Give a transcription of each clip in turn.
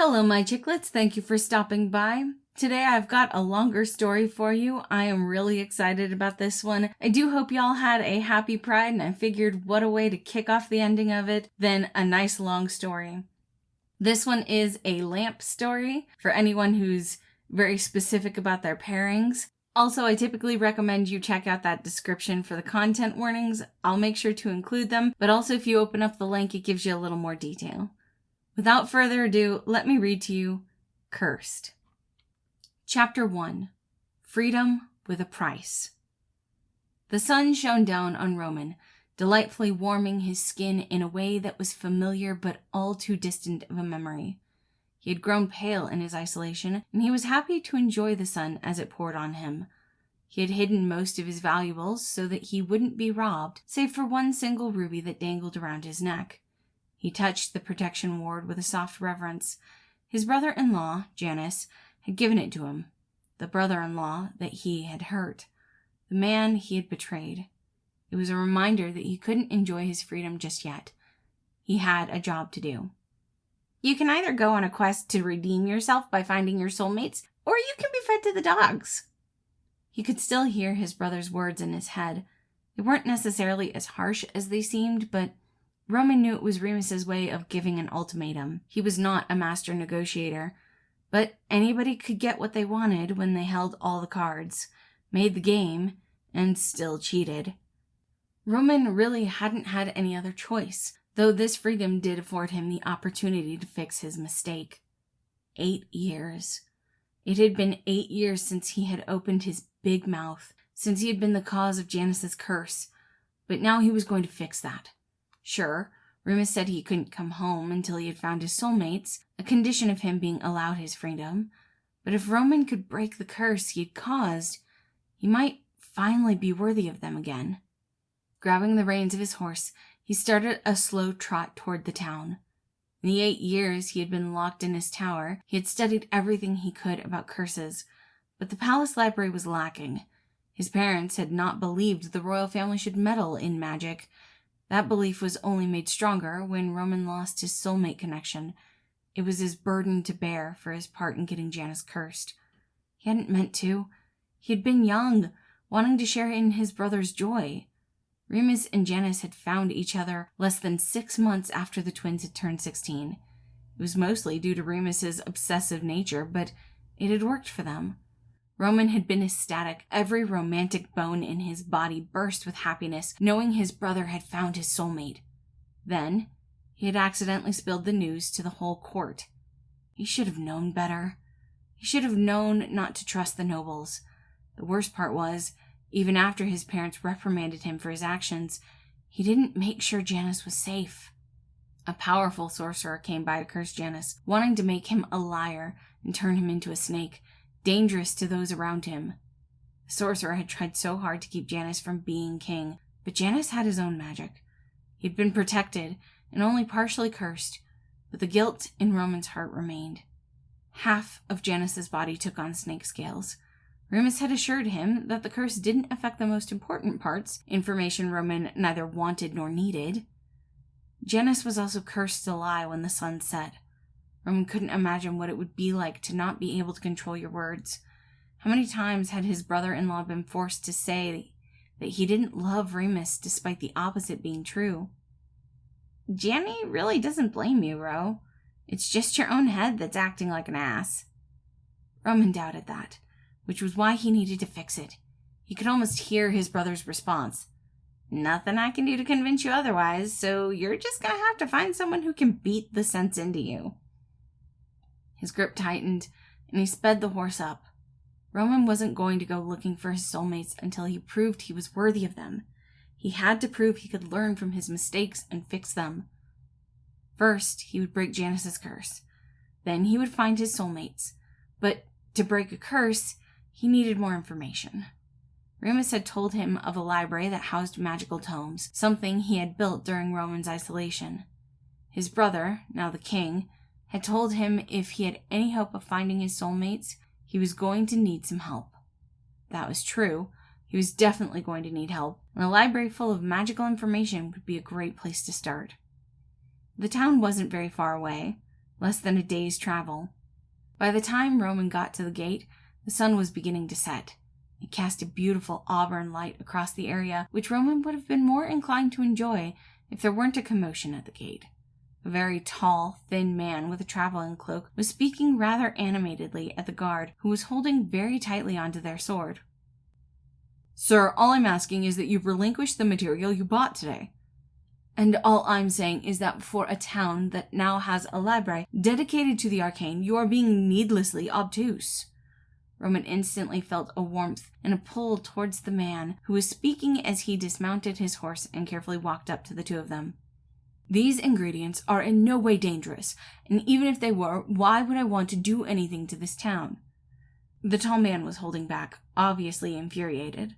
Hello, my chicklets. Thank you for stopping by. Today I've got a longer story for you. I am really excited about this one. I do hope y'all had a happy Pride, and I figured what a way to kick off the ending of it than a nice long story. This one is a lamp story for anyone who's very specific about their pairings. Also, I typically recommend you check out that description for the content warnings. I'll make sure to include them, but also if you open up the link, it gives you a little more detail. Without further ado, let me read to you Cursed. Chapter 1. Freedom with a Price. The sun shone down on Roman, delightfully warming his skin in a way that was familiar but all too distant of a memory. He had grown pale in his isolation, and he was happy to enjoy the sun as it poured on him. He had hidden most of his valuables so that he wouldn't be robbed, save for one single ruby that dangled around his neck. He touched the protection ward with a soft reverence. His brother-in-law, Janice, had given it to him. The brother-in-law that he had hurt. The man he had betrayed. It was a reminder that he couldn't enjoy his freedom just yet. He had a job to do. You can either go on a quest to redeem yourself by finding your soulmates, or you can be fed to the dogs. He could still hear his brother's words in his head. They weren't necessarily as harsh as they seemed, but Roman knew it was Remus's way of giving an ultimatum. He was not a master negotiator, but anybody could get what they wanted when they held all the cards, made the game, and still cheated. Roman really hadn't had any other choice, though this freedom did afford him the opportunity to fix his mistake. 8 years. It had been 8 years since he had opened his big mouth, since he had been the cause of Janice's curse, but now he was going to fix that. Sure, Remus said he couldn't come home until he had found his soulmates, a condition of him being allowed his freedom, but if Roman could break the curse he had caused, he might finally be worthy of them again. Grabbing the reins of his horse, he started a slow trot toward the town. In the 8 years he had been locked in his tower, he had studied everything he could about curses, but the palace library was lacking. His parents had not believed the royal family should meddle in magic. That belief was only made stronger when Roman lost his soulmate connection. It was his burden to bear for his part in getting Janice cursed. He hadn't meant to. He had been young, wanting to share in his brother's joy. Remus and Janice had found each other less than 6 months after the twins had turned 16. It was mostly due to Remus's obsessive nature, but it had worked for them. Roman had been ecstatic. Every romantic bone in his body burst with happiness, knowing his brother had found his soulmate. Then, he had accidentally spilled the news to the whole court. He should have known better. He should have known not to trust the nobles. The worst part was, even after his parents reprimanded him for his actions, he didn't make sure Janice was safe. A powerful sorcerer came by to curse Janice, wanting to make him a liar and turn him into a snake, dangerous to those around him. The sorcerer had tried so hard to keep Janice from being king, but Janice had his own magic. He had been protected and only partially cursed, but the guilt in Roman's heart remained. Half of Janice's body took on snake scales. Remus had assured him that the curse didn't affect the most important parts, information Roman neither wanted nor needed. Janice was also cursed to lie when the sun set. Roman couldn't imagine what it would be like to not be able to control your words. How many times had his brother-in-law been forced to say that he didn't love Remus despite the opposite being true? Janny really doesn't blame you, Ro. It's just your own head that's acting like an ass. Roman doubted that, which was why he needed to fix it. He could almost hear his brother's response. Nothing I can do to convince you otherwise, so you're just gonna have to find someone who can beat the sense into you. His grip tightened, and he sped the horse up. Roman wasn't going to go looking for his soulmates until he proved he was worthy of them. He had to prove he could learn from his mistakes and fix them. First, he would break Janice's curse. Then he would find his soulmates. But to break a curse, he needed more information. Remus had told him of a library that housed magical tomes, something he had built during Roman's isolation. His brother, now the king, had told him if he had any hope of finding his soulmates, he was going to need some help. That was true. He was definitely going to need help, and a library full of magical information would be a great place to start. The town wasn't very far away. less than a day's travel. By the time Roman got to the gate, the sun was beginning to set. It cast a beautiful auburn light across the area, which Roman would have been more inclined to enjoy if there weren't a commotion at the gate. A very tall, thin man with a traveling cloak was speaking rather animatedly at the guard, who was holding very tightly onto their sword. "Sir, all I'm asking is that you relinquish the material you bought today." "And all I'm saying is that for a town that now has a library dedicated to the arcane, you are being needlessly obtuse." Roman instantly felt a warmth and a pull towards the man, who was speaking as he dismounted his horse and carefully walked up to the two of them. "These ingredients are in no way dangerous, and even if they were, why would I want to do anything to this town?" The tall man was holding back, obviously infuriated.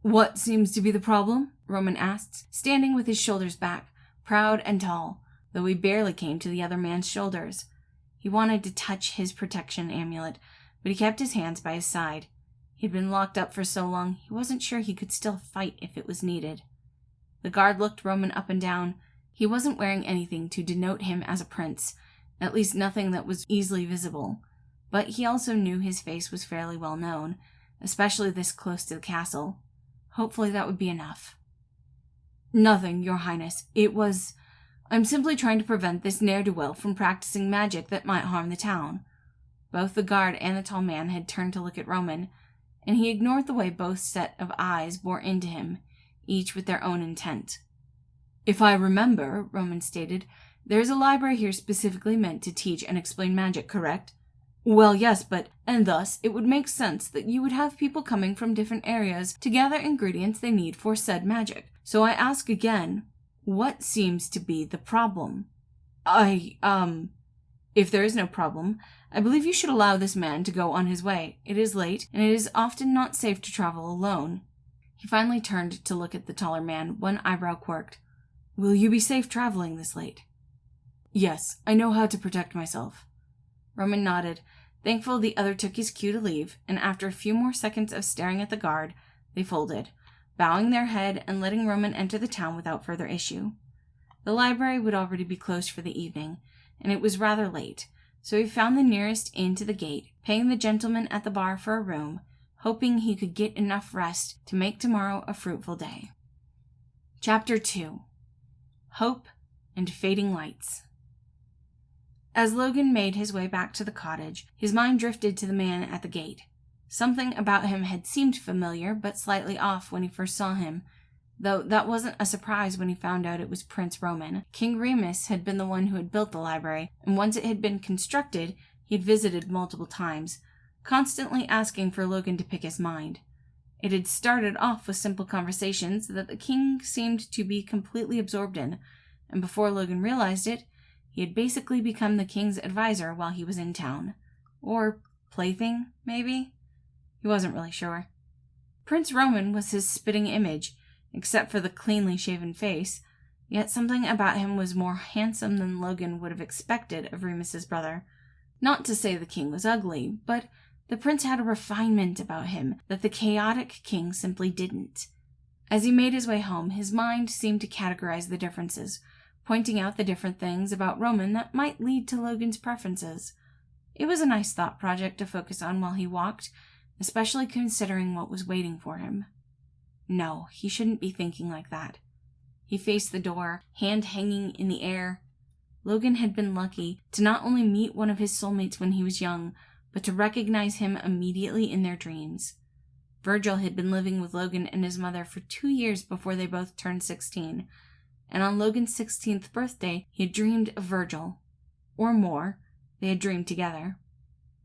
"What seems to be the problem?" Roman asked, standing with his shoulders back, proud and tall, though he barely came to the other man's shoulders. He wanted to touch his protection amulet, but he kept his hands by his side. He'd been locked up for so long, he wasn't sure he could still fight if it was needed. The guard looked Roman up and down. He wasn't wearing anything to denote him as a prince, at least nothing that was easily visible, but he also knew his face was fairly well known, especially this close to the castle. Hopefully that would be enough. "Nothing, Your Highness. I'm simply trying to prevent this ne'er-do-well from practicing magic that might harm the town." Both the guard and the tall man had turned to look at Roman, and he ignored the way both set of eyes bore into him, each with their own intent. "If I remember," Roman stated, "there is a library here specifically meant to teach and explain magic, correct?" "Well, yes, and thus it would make sense that you would have people coming from different areas to gather ingredients they need for said magic. So I ask again, what seems to be the problem?" If there is no problem, I believe you should allow this man to go on his way. It is late, and it is often not safe to travel alone." He finally turned to look at the taller man, one eyebrow quirked. "Will you be safe traveling this late?" "Yes, I know how to protect myself." Roman nodded, thankful the other took his cue to leave, and after a few more seconds of staring at the guard, they folded, bowing their head and letting Roman enter the town without further issue. The library would already be closed for the evening, and it was rather late, so he found the nearest inn to the gate, paying the gentleman at the bar for a room, hoping he could get enough rest to make tomorrow a fruitful day. Chapter 2. Hope and Fading Lights. As Logan made his way back to the cottage, his mind drifted to the man at the gate. Something about him had seemed familiar, but slightly off when he first saw him, though that wasn't a surprise when he found out it was Prince Roman. King Remus had been the one who had built the library, and once it had been constructed, he had visited multiple times, constantly asking for Logan to pick his mind. It had started off with simple conversations that the king seemed to be completely absorbed in, and before Logan realized it, he had basically become the king's advisor while he was in town. Or plaything, maybe? He wasn't really sure. Prince Roman was his spitting image, except for the cleanly shaven face, yet something about him was more handsome than Logan would have expected of Remus's brother. Not to say the king was ugly, but the prince had a refinement about him that the chaotic king simply didn't. As he made his way home, his mind seemed to categorize the differences, pointing out the different things about Roman that might lead to Logan's preferences. It was a nice thought project to focus on while he walked, especially considering what was waiting for him. No, he shouldn't be thinking like that. He faced the door, hand hanging in the air. Logan had been lucky to not only meet one of his soulmates when he was young, but to recognize him immediately in their dreams. Virgil had been living with Logan and his mother for 2 years before they both turned 16, and on Logan's 16th birthday, he had dreamed of Virgil. Or more, they had dreamed together.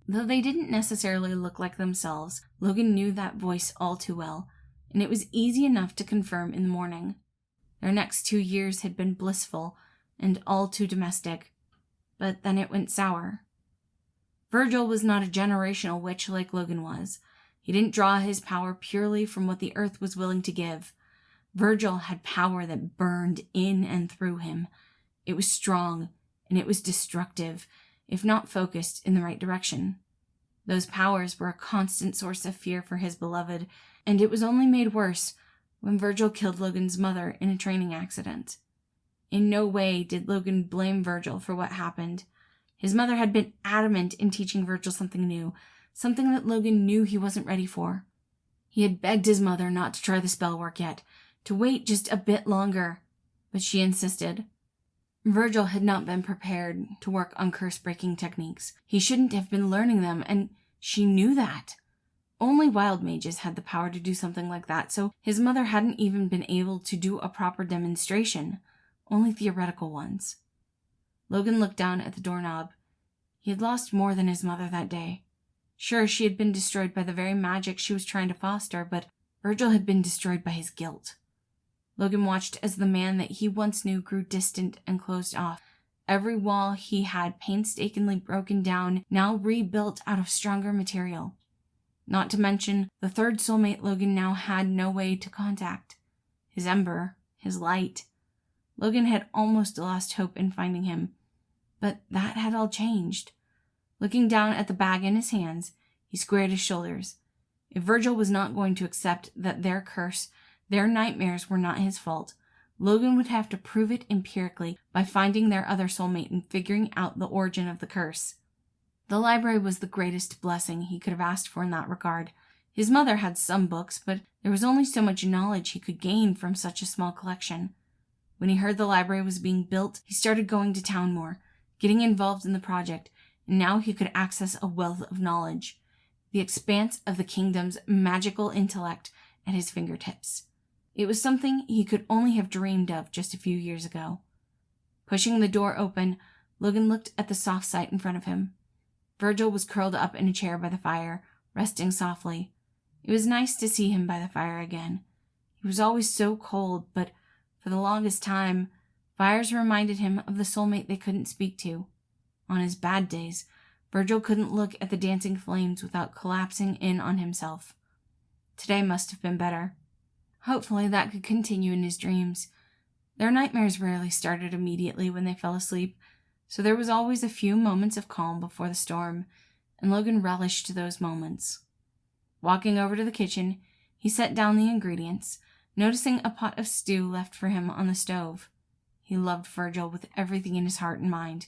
Though they didn't necessarily look like themselves, Logan knew that voice all too well, and it was easy enough to confirm in the morning. Their next 2 years had been blissful and all too domestic, but then it went sour. Virgil was not a generational witch like Logan was. He didn't draw his power purely from what the earth was willing to give. Virgil had power that burned in and through him. It was strong, and it was destructive, if not focused in the right direction. Those powers were a constant source of fear for his beloved, and it was only made worse when Virgil killed Logan's mother in a training accident. In no way did Logan blame Virgil for what happened. His mother had been adamant in teaching Virgil something new, something that Logan knew he wasn't ready for. He had begged his mother not to try the spell work yet, to wait just a bit longer, but she insisted. Virgil had not been prepared to work on curse-breaking techniques. He shouldn't have been learning them, and she knew that. Only wild mages had the power to do something like that, so his mother hadn't even been able to do a proper demonstration, only theoretical ones. Logan looked down at the doorknob. He had lost more than his mother that day. Sure, she had been destroyed by the very magic she was trying to foster, but Virgil had been destroyed by his guilt. Logan watched as the man that he once knew grew distant and closed off. Every wall he had painstakingly broken down, now rebuilt out of stronger material. Not to mention, the third soulmate Logan now had no way to contact. His ember, his light. Logan had almost lost hope in finding him, but that had all changed. Looking down at the bag in his hands, he squared his shoulders. If Virgil was not going to accept that their curse, their nightmares were not his fault, Logan would have to prove it empirically by finding their other soulmate and figuring out the origin of the curse. The library was the greatest blessing he could have asked for in that regard. His mother had some books, but there was only so much knowledge he could gain from such a small collection. When he heard the library was being built, he started going to town more, getting involved in the project, and now he could access a wealth of knowledge, the expanse of the kingdom's magical intellect at his fingertips. It was something he could only have dreamed of just a few years ago. Pushing the door open, Logan looked at the soft sight in front of him. Virgil was curled up in a chair by the fire, resting softly. It was nice to see him by the fire again. He was always so cold, but for the longest time, fires reminded him of the soulmate they couldn't speak to. On his bad days, Virgil couldn't look at the dancing flames without collapsing in on himself. Today must have been better. Hopefully that could continue in his dreams. Their nightmares rarely started immediately when they fell asleep, so there was always a few moments of calm before the storm, and Logan relished those moments. Walking over to the kitchen, he set down the ingredients, noticing a pot of stew left for him on the stove. He loved Virgil with everything in his heart and mind.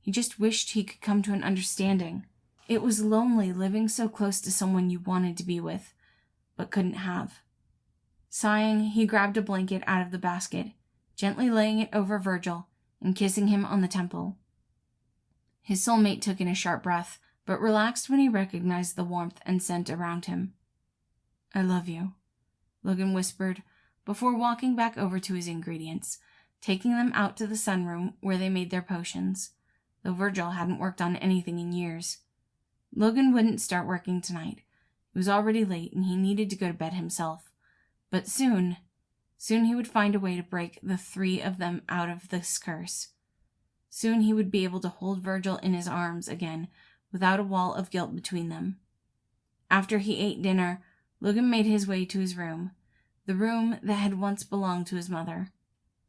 He just wished he could come to an understanding. It was lonely living so close to someone you wanted to be with, but couldn't have. Sighing, he grabbed a blanket out of the basket, gently laying it over Virgil and kissing him on the temple. His soulmate took in a sharp breath, but relaxed when he recognized the warmth and scent around him. "I love you," Logan whispered, before walking back over to his ingredients, taking them out to the sunroom where they made their potions, though Virgil hadn't worked on anything in years. Logan wouldn't start working tonight. It was already late and he needed to go to bed himself. But soon he would find a way to break the three of them out of this curse. Soon he would be able to hold Virgil in his arms again, without a wall of guilt between them. After he ate dinner, Logan made his way to his room, the room that had once belonged to his mother.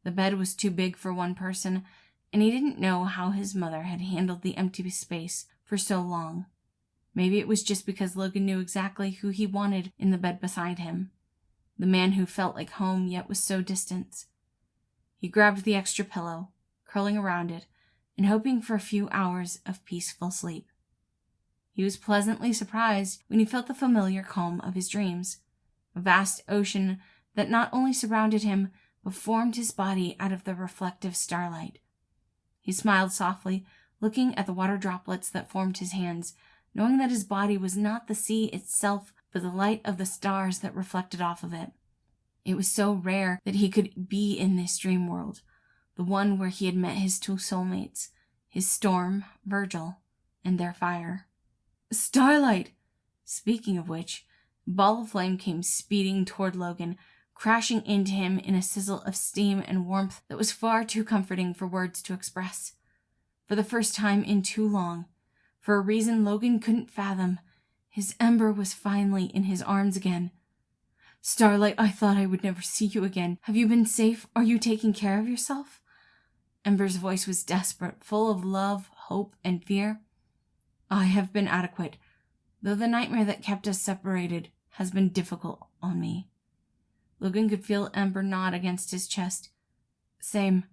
The bed was too big for one person, and he didn't know how his mother had handled the empty space for so long. Maybe it was just because Logan knew exactly who he wanted in the bed beside him. The man who felt like home yet was so distant. He grabbed the extra pillow, curling around it, and hoping for a few hours of peaceful sleep. He was pleasantly surprised when he felt the familiar calm of his dreams, a vast ocean that not only surrounded him, but formed his body out of the reflective starlight. He smiled softly, looking at the water droplets that formed his hands, knowing that his body was not the sea itself, but the light of the stars that reflected off of it. It was so rare that he could be in this dream world, the one where he had met his two soulmates, his storm, Virgil, and their fire. Starlight! Speaking of which, a ball of flame came speeding toward Logan, crashing into him in a sizzle of steam and warmth that was far too comforting for words to express. For the first time in too long, for a reason Logan couldn't fathom, his ember was finally in his arms again. Starlight, I thought I would never see you again. Have you been safe? Are you taking care of yourself? Ember's voice was desperate, full of love, hope, and fear. I have been adequate, though the nightmare that kept us separated has been difficult on me. Logan could feel Ember nod against his chest. Same.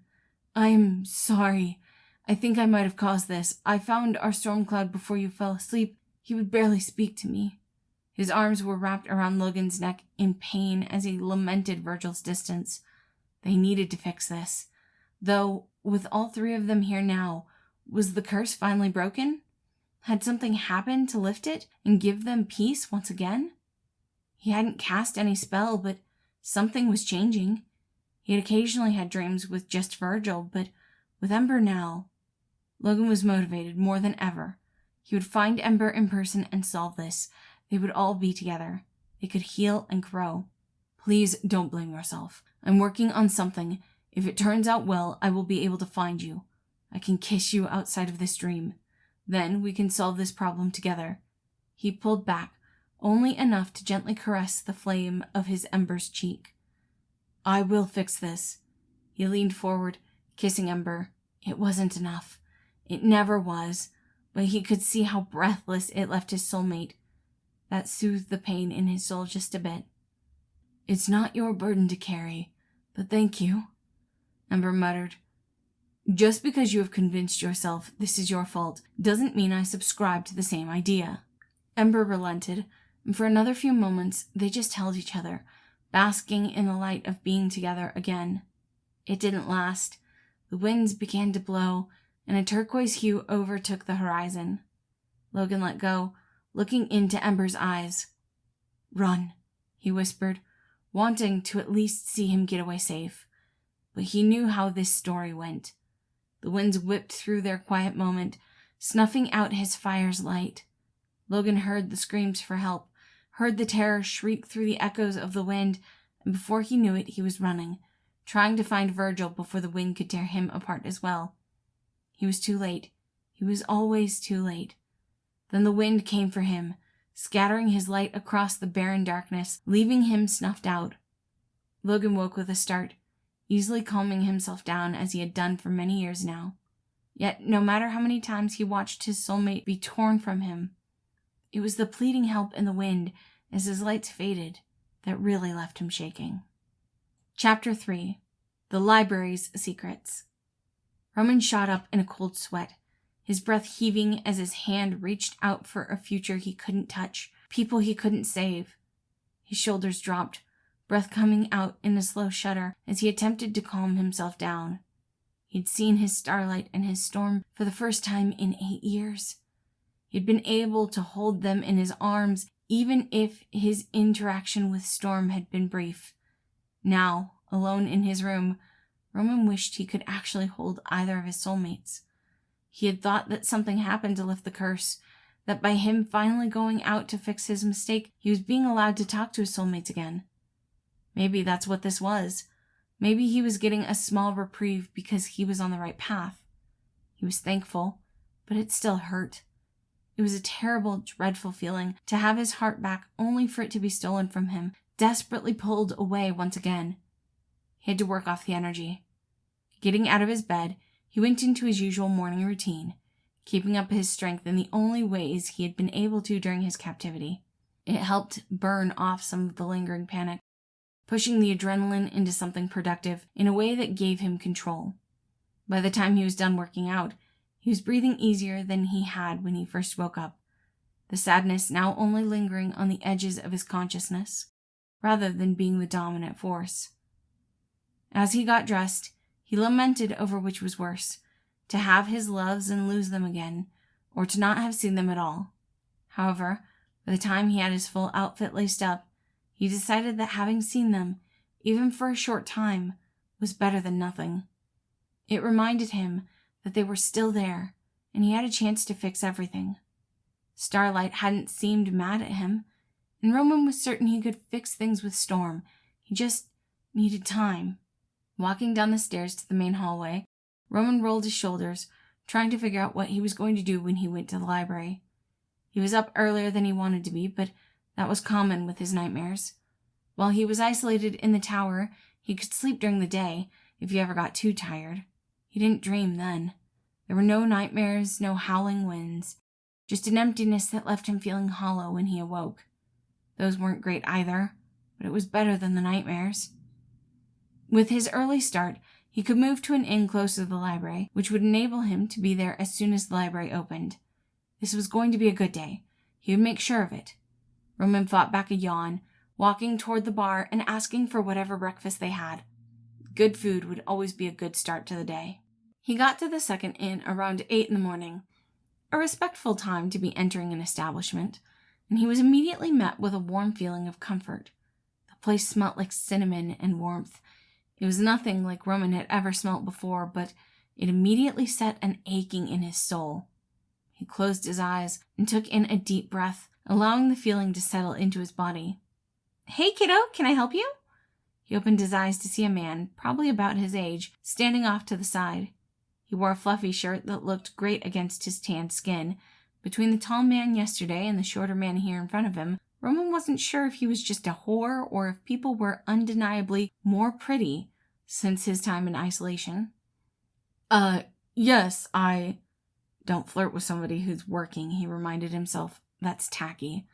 I am sorry. I think I might have caused this. I found our storm cloud before you fell asleep. He would barely speak to me." His arms were wrapped around Logan's neck in pain as he lamented Virgil's distance. They needed to fix this. Though, with all three of them here now, was the curse finally broken? Had something happened to lift it and give them peace once again? He hadn't cast any spell, but something was changing. He had occasionally had dreams with just Virgil, but with Ember now, Logan was motivated more than ever. He would find Ember in person and solve this. They would all be together. They could heal and grow. "Please don't blame yourself. I'm working on something. If it turns out well, I will be able to find you. I can kiss you outside of this dream. Then we can solve this problem together." He pulled back, only enough to gently caress the flame of his Ember's cheek. "I will fix this." He leaned forward, kissing Ember. It wasn't enough. It never was, but he could see how breathless it left his soulmate. That soothed the pain in his soul just a bit. "It's not your burden to carry, but thank you," Ember muttered. "Just because you have convinced yourself this is your fault doesn't mean I subscribe to the same idea." Ember relented, and for another few moments they just held each other, basking in the light of being together again. It didn't last. The winds began to blow, and a turquoise hue overtook the horizon. Logan let go, looking into Ember's eyes. "Run," he whispered, wanting to at least see him get away safe. But he knew how this story went. The winds whipped through their quiet moment, snuffing out his fire's light. Logan heard the screams for help, heard the terror shriek through the echoes of the wind, and before he knew it, he was running, trying to find Virgil before the wind could tear him apart as well. He was too late. He was always too late. Then the wind came for him, scattering his light across the barren darkness, leaving him snuffed out. Logan woke with a start, easily calming himself down as he had done for many years now. Yet, no matter how many times he watched his soulmate be torn from him, it was the pleading help in the wind as his lights faded that really left him shaking. Chapter 3. The Library's Secrets. Roman shot up in a cold sweat, his breath heaving as his hand reached out for a future he couldn't touch, people he couldn't save. His shoulders dropped, breath coming out in a slow shudder as he attempted to calm himself down. He'd seen his starlight and his storm for the first time in 8 years. He'd been able to hold them in his arms, even if his interaction with Storm had been brief. Now, alone in his room, Roman wished he could actually hold either of his soulmates. He had thought that something happened to lift the curse, that by him finally going out to fix his mistake, he was being allowed to talk to his soulmates again. Maybe that's what this was. Maybe he was getting a small reprieve because he was on the right path. He was thankful, but it still hurt. It was a terrible, dreadful feeling to have his heart back only for it to be stolen from him, desperately pulled away once again. He had to work off the energy. Getting out of his bed, he went into his usual morning routine, keeping up his strength in the only ways he had been able to during his captivity. It helped burn off some of the lingering panic, pushing the adrenaline into something productive in a way that gave him control. By the time he was done working out, he was breathing easier than he had when he first woke up, the sadness now only lingering on the edges of his consciousness, rather than being the dominant force. As he got dressed, he lamented over which was worse, to have his loves and lose them again, or to not have seen them at all. However, by the time he had his full outfit laced up, he decided that having seen them, even for a short time, was better than nothing. It reminded him that they were still there, and he had a chance to fix everything. Starlight hadn't seemed mad at him, and Roman was certain he could fix things with Storm. He just needed time. Walking down the stairs to the main hallway, Roman rolled his shoulders, trying to figure out what he was going to do when he went to the library. He was up earlier than he wanted to be, but that was common with his nightmares. While he was isolated in the tower, he could sleep during the day if he ever got too tired. He didn't dream then. There were no nightmares, no howling winds, just an emptiness that left him feeling hollow when he awoke. Those weren't great either, but it was better than the nightmares. With his early start, He could move to an inn close to the library, which would enable him to be there as soon as the library opened. This was going to be a good day. He would make sure of it. Roman fought back a yawn, walking toward the bar and asking for whatever breakfast they had. Good food would always be a good start to the day. He got to the second inn around 8 in the morning, a respectful time to be entering an establishment, and he was immediately met with a warm feeling of comfort. The place smelt like cinnamon and warmth. It was nothing like Roman had ever smelt before, but it immediately set an aching in his soul. He closed his eyes and took in a deep breath, allowing the feeling to settle into his body. "Hey, kiddo, can I help you?" He opened his eyes to see a man, probably about his age, standing off to the side. He wore a fluffy shirt that looked great against his tanned skin. Between the tall man yesterday and the shorter man here in front of him, Roman wasn't sure if he was just a whore or if people were undeniably more pretty since his time in isolation. Yes, Don't flirt with somebody who's working, he reminded himself. That's tacky.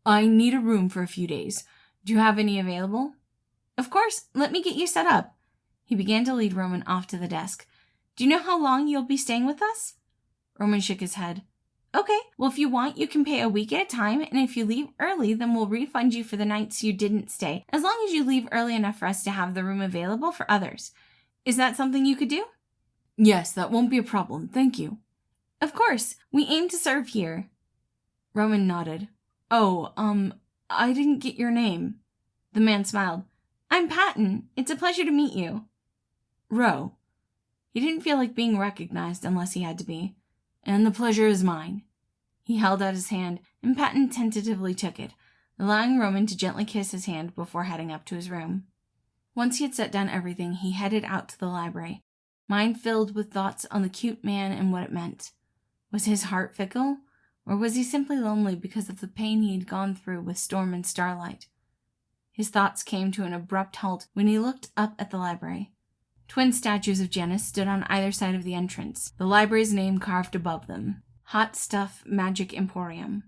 "I need a room for a few days. Do you have any available?" "Of course, let me get you set up." He began to lead Roman off to the desk. "Do you know how long you'll be staying with us?" Roman shook his head. "Okay, well, if you want, you can pay a week at a time, and if you leave early, then we'll refund you for the nights you didn't stay, as long as you leave early enough for us to have the room available for others. Is that something you could do?" "Yes, that won't be a problem, thank you." "Of course, we aim to serve here." Roman nodded. "Oh, I didn't get your name." The man smiled. "I'm Patton. It's a pleasure to meet you." "Ro." He didn't feel like being recognized unless he had to be. "And the pleasure is mine." He held out his hand, and Patton tentatively took it, allowing Roman to gently kiss his hand before heading up to his room. Once he had set down everything, he headed out to the library, mind filled with thoughts on the cute man and what it meant. Was his heart fickle, or was he simply lonely because of the pain he had gone through with Storm and Starlight? His thoughts came to an abrupt halt when he looked up at the library. Twin statues of Janus stood on either side of the entrance, the library's name carved above them. Hot Stuff Magic Emporium.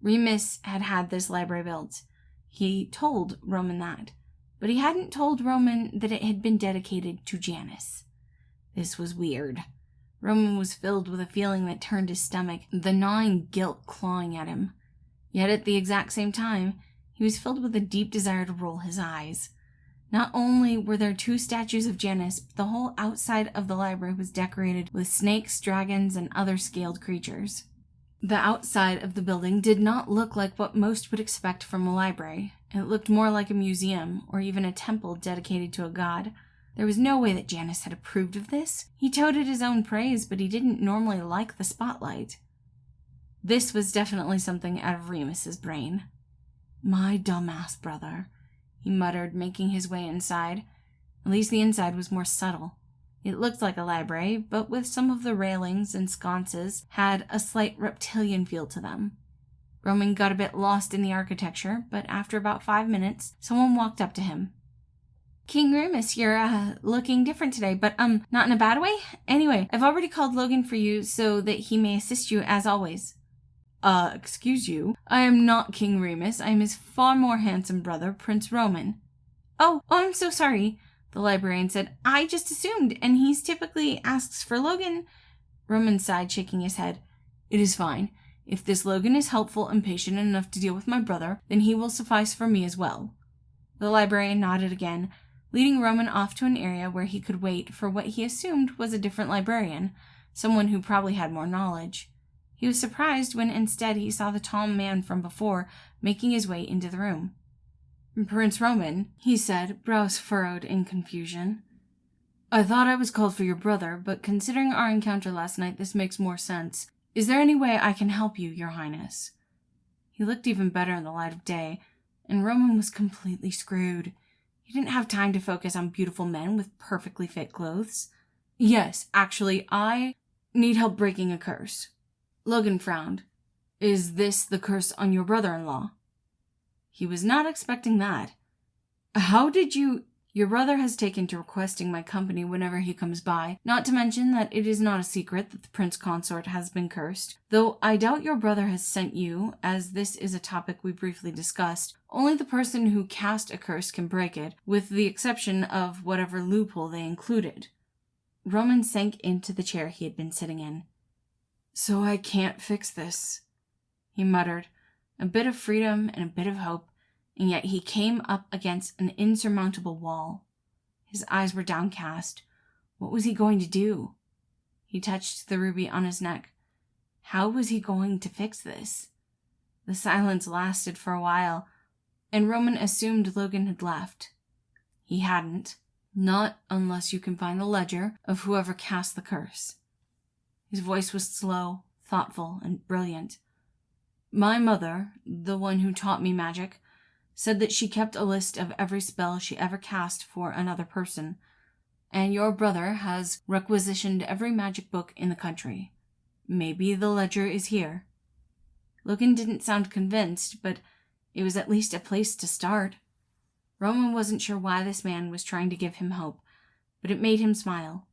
Remus had had this library built. He told Roman that, but he hadn't told Roman that it had been dedicated to Janus. This was weird. Roman was filled with a feeling that turned his stomach, the gnawing guilt clawing at him. Yet at the exact same time, he was filled with a deep desire to roll his eyes. Not only were there 2 statues of Janus, but the whole outside of the library was decorated with snakes, dragons, and other scaled creatures. The outside of the building did not look like what most would expect from a library. It looked more like a museum, or even a temple dedicated to a god. There was no way that Janus had approved of this. He toted his own praise, but he didn't normally like the spotlight. This was definitely something out of Remus's brain. "My dumbass brother," he muttered, making his way inside. At least the inside was more subtle. It looked like a library, but with some of the railings and sconces had a slight reptilian feel to them. Roman got a bit lost in the architecture, but after about 5 minutes, someone walked up to him. "King Remus, you're, looking different today, but, not in a bad way? Anyway, I've already called Logan for you so that he may assist you as always." Excuse you. I am not King Remus. I am his far more handsome brother, Prince Roman." Oh, I'm so sorry," the librarian said. "I just assumed, and he's typically asks for Logan." Roman sighed, shaking his head. "It is fine. If this Logan is helpful and patient enough to deal with my brother, then he will suffice for me as well." The librarian nodded again, leading Roman off to an area where he could wait for what he assumed was a different librarian, someone who probably had more knowledge. He was surprised when instead he saw the tall man from before making his way into the room. "Prince Roman," he said, brows furrowed in confusion. "I thought I was called for your brother, but considering our encounter last night, this makes more sense. Is there any way I can help you, Your Highness?" He looked even better in the light of day, and Roman was completely screwed. He didn't have time to focus on beautiful men with perfectly fit clothes. "Yes, actually, I need help breaking a curse." Logan frowned. "Is this the curse on your brother-in-law?" He was not expecting that. "How did you Your brother has taken to requesting my company whenever he comes by, not to mention that it is not a secret that the prince consort has been cursed. Though I doubt your brother has sent you, as this is a topic we briefly discussed. Only the person who cast a curse can break it, with the exception of whatever loophole they included. Roman sank into the chair he had been sitting in. So I can't fix this, he muttered, a bit of freedom and a bit of hope, and yet he came up against an insurmountable wall. His eyes were downcast. What was he going to do? He touched the ruby on his neck. How was he going to fix this? The silence lasted for a while, and Roman assumed Logan had left. He hadn't. Not unless you can find the ledger of whoever cast the curse. His voice was slow, thoughtful, and brilliant. My mother, the one who taught me magic, said that she kept a list of every spell she ever cast for another person, and your brother has requisitioned every magic book in the country. Maybe the ledger is here. Logan didn't sound convinced, but it was at least a place to start. Roman wasn't sure why this man was trying to give him hope, but it made him smile.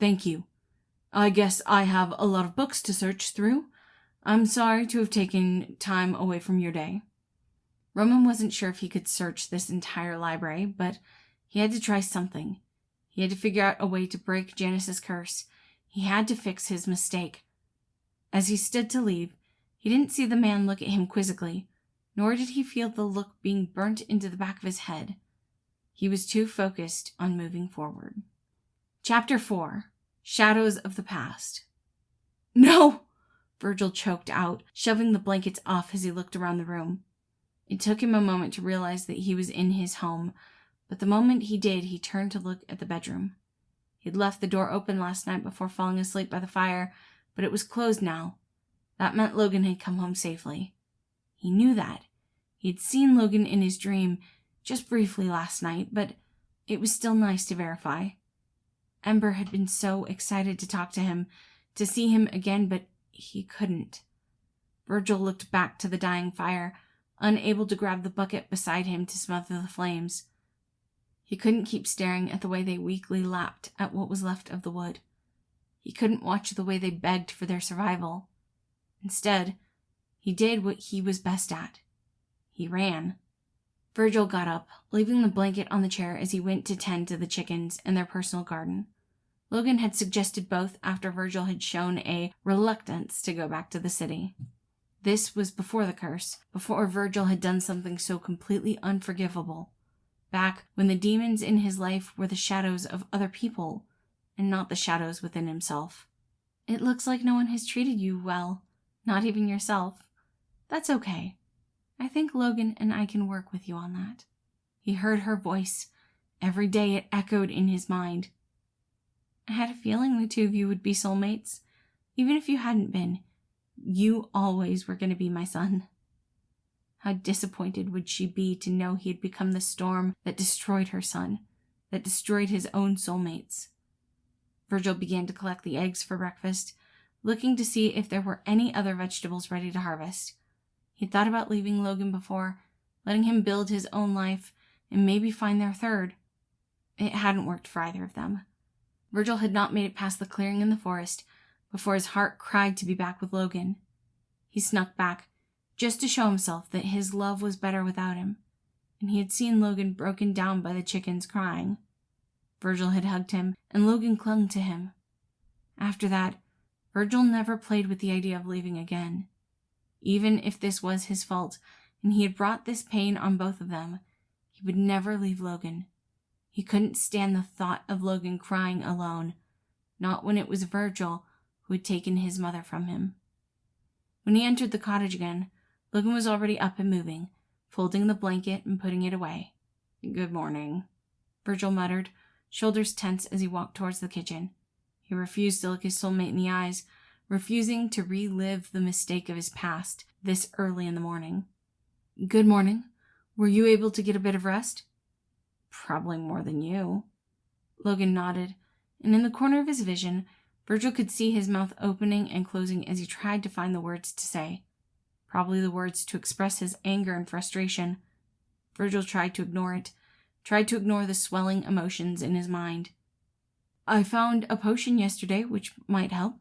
Thank you. I guess I have a lot of books to search through. I'm sorry to have taken time away from your day. Roman wasn't sure if he could search this entire library, but he had to try something. He had to figure out a way to break Janice's curse. He had to fix his mistake. As he stood to leave, he didn't see the man look at him quizzically, nor did he feel the look being burnt into the back of his head. He was too focused on moving forward. Chapter 4. Shadows of the Past. No! Virgil choked out, shoving the blankets off as he looked around the room. It took him a moment to realize that he was in his home, but the moment he did, he turned to look at the bedroom. He'd left the door open last night before falling asleep by the fire, but it was closed now. That meant Logan had come home safely. He knew that. He had seen Logan in his dream, just briefly last night, but it was still nice to verify. Ember had been so excited to talk to him, to see him again, but he couldn't. Virgil looked back to the dying fire, unable to grab the bucket beside him to smother the flames. He couldn't keep staring at the way they weakly lapped at what was left of the wood. He couldn't watch the way they begged for their survival. Instead, he did what he was best at. He ran. Virgil got up, leaving the blanket on the chair as he went to tend to the chickens and their personal garden. Logan had suggested both after Virgil had shown a reluctance to go back to the city. This was before the curse, before Virgil had done something so completely unforgivable, back when the demons in his life were the shadows of other people, and not the shadows within himself. It looks like no one has treated you well, not even yourself. That's okay. I think Logan and I can work with you on that. He heard her voice. Every day it echoed in his mind. I had a feeling the two of you would be soulmates. Even if you hadn't been, you always were going to be my son. How disappointed would she be to know he had become the storm that destroyed her son, that destroyed his own soulmates. Virgil began to collect the eggs for breakfast, looking to see if there were any other vegetables ready to harvest. He'd thought about leaving Logan before, letting him build his own life, and maybe find their third. It hadn't worked for either of them. Virgil had not made it past the clearing in the forest before his heart cried to be back with Logan. He snuck back, just to show himself that his love was better without him, and he had seen Logan broken down by the chickens crying. Virgil had hugged him, and Logan clung to him. After that, Virgil never played with the idea of leaving again. Even if this was his fault, and he had brought this pain on both of them, he would never leave Logan. He couldn't stand the thought of Logan crying alone, not when it was Virgil who had taken his mother from him. When he entered the cottage again, Logan was already up and moving, folding the blanket and putting it away. "Good morning," Virgil muttered, shoulders tense as he walked towards the kitchen. He refused to look his soulmate in the eyes, refusing to relive the mistake of his past this early in the morning. "Good morning. Were you able to get a bit of rest?" "Probably more than you." Logan nodded, and in the corner of his vision, Virgil could see his mouth opening and closing as he tried to find the words to say. Probably the words to express his anger and frustration. Virgil tried to ignore it, tried to ignore the swelling emotions in his mind. I found a potion yesterday which might help.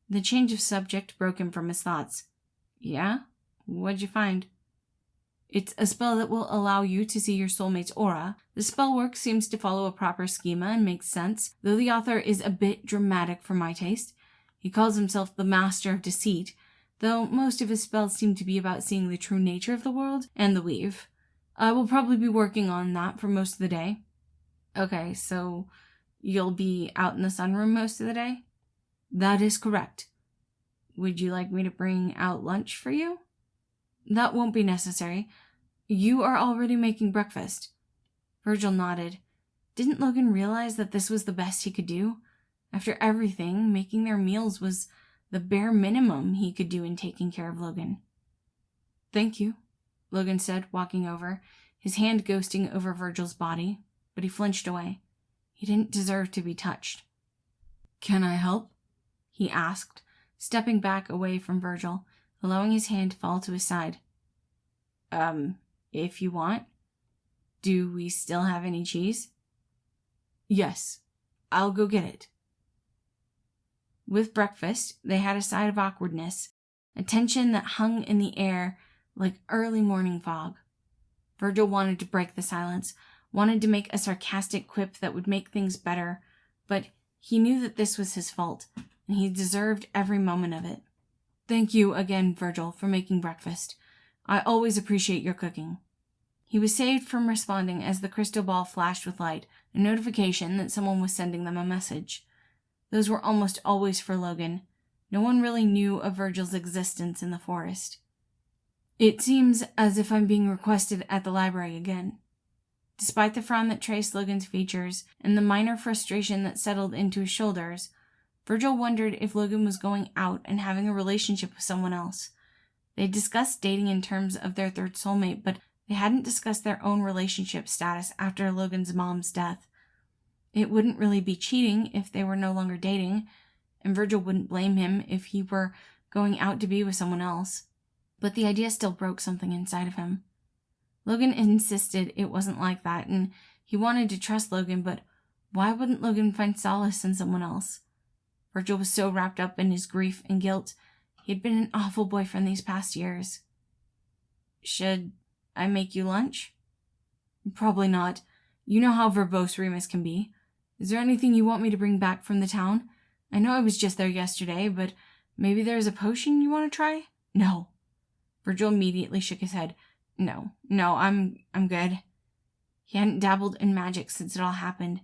The change of subject broke him from his thoughts. Yeah? What'd you find? It's a spell that will allow you to see your soulmate's aura. The spell work seems to follow a proper schema and makes sense, though the author is a bit dramatic for my taste. He calls himself the Master of Deceit, though most of his spells seem to be about seeing the true nature of the world and the weave. I will probably be working on that for most of the day. Okay, so you'll be out in the sunroom most of the day? That is correct. Would you like me to bring out lunch for you? That won't be necessary. You are already making breakfast. Virgil nodded. Didn't Logan realize that this was the best he could do? After everything, making their meals was the bare minimum he could do in taking care of Logan. Thank you, Logan said, walking over, his hand ghosting over Virgil's body, but he flinched away. He didn't deserve to be touched. Can I help? He asked, stepping back away from Virgil, allowing his hand to fall to his side. If you want. Do we still have any cheese? Yes, I'll go get it. With breakfast, they had a side of awkwardness, a tension that hung in the air like early morning fog. Virgil wanted to break the silence, wanted to make a sarcastic quip that would make things better, but he knew that this was his fault, and he deserved every moment of it. Thank you again, Virgil, for making breakfast. I always appreciate your cooking. He was saved from responding as the crystal ball flashed with light, a notification that someone was sending them a message. Those were almost always for Logan. No one really knew of Virgil's existence in the forest. It seems as if I'm being requested at the library again. Despite the frown that traced Logan's features and the minor frustration that settled into his shoulders, Virgil wondered if Logan was going out and having a relationship with someone else. They discussed dating in terms of their third soulmate, but they hadn't discussed their own relationship status after Logan's mom's death. It wouldn't really be cheating if they were no longer dating, and Virgil wouldn't blame him if he were going out to be with someone else. But the idea still broke something inside of him. Logan insisted it wasn't like that, and he wanted to trust Logan, but why wouldn't Logan find solace in someone else? Virgil was so wrapped up in his grief and guilt. He had been an awful boyfriend these past years. Should I make you lunch? Probably not. You know how verbose Remus can be. Is there anything you want me to bring back from the town? I know I was just there yesterday, but maybe there's a potion you want to try? No. Virgil immediately shook his head. No, I'm good. He hadn't dabbled in magic since it all happened,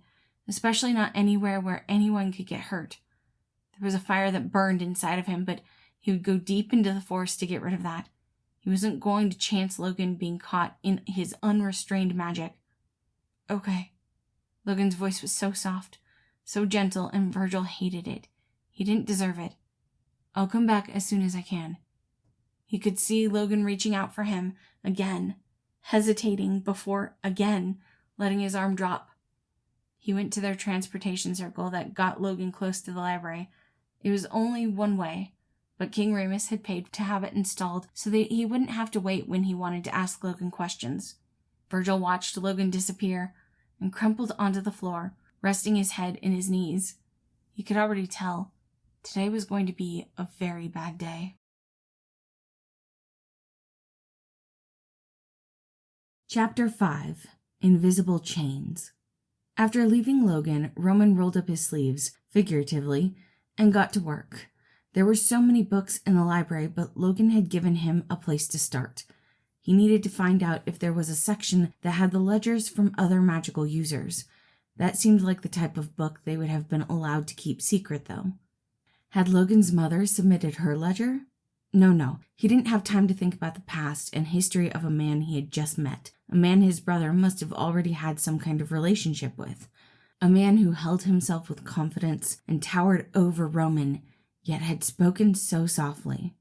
especially not anywhere where anyone could get hurt. There was a fire that burned inside of him, but he would go deep into the forest to get rid of that. He wasn't going to chance Logan being caught in his unrestrained magic. Okay. Logan's voice was so soft, so gentle, and Virgil hated it. He didn't deserve it. I'll come back as soon as I can. He could see Logan reaching out for him again, hesitating before again letting his arm drop. He went to their transportation circle that got Logan close to the library. It was only one way, but King Remus had paid to have it installed so that he wouldn't have to wait when he wanted to ask Logan questions. Virgil watched Logan disappear and crumpled onto the floor, resting his head in his knees. He could already tell today was going to be a very bad day. Chapter 5. Invisible Chains. After leaving Logan, Roman rolled up his sleeves, figuratively, and got to work. There were so many books in the library, but Logan had given him a place to start. He needed to find out if there was a section that had the ledgers from other magical users. That seemed like the type of book they would have been allowed to keep secret, though. Had Logan's mother submitted her ledger? No. He didn't have time to think about the past and history of a man he had just met. A man his brother must have already had some kind of relationship with. A man who held himself with confidence and towered over Roman, yet had spoken so softly.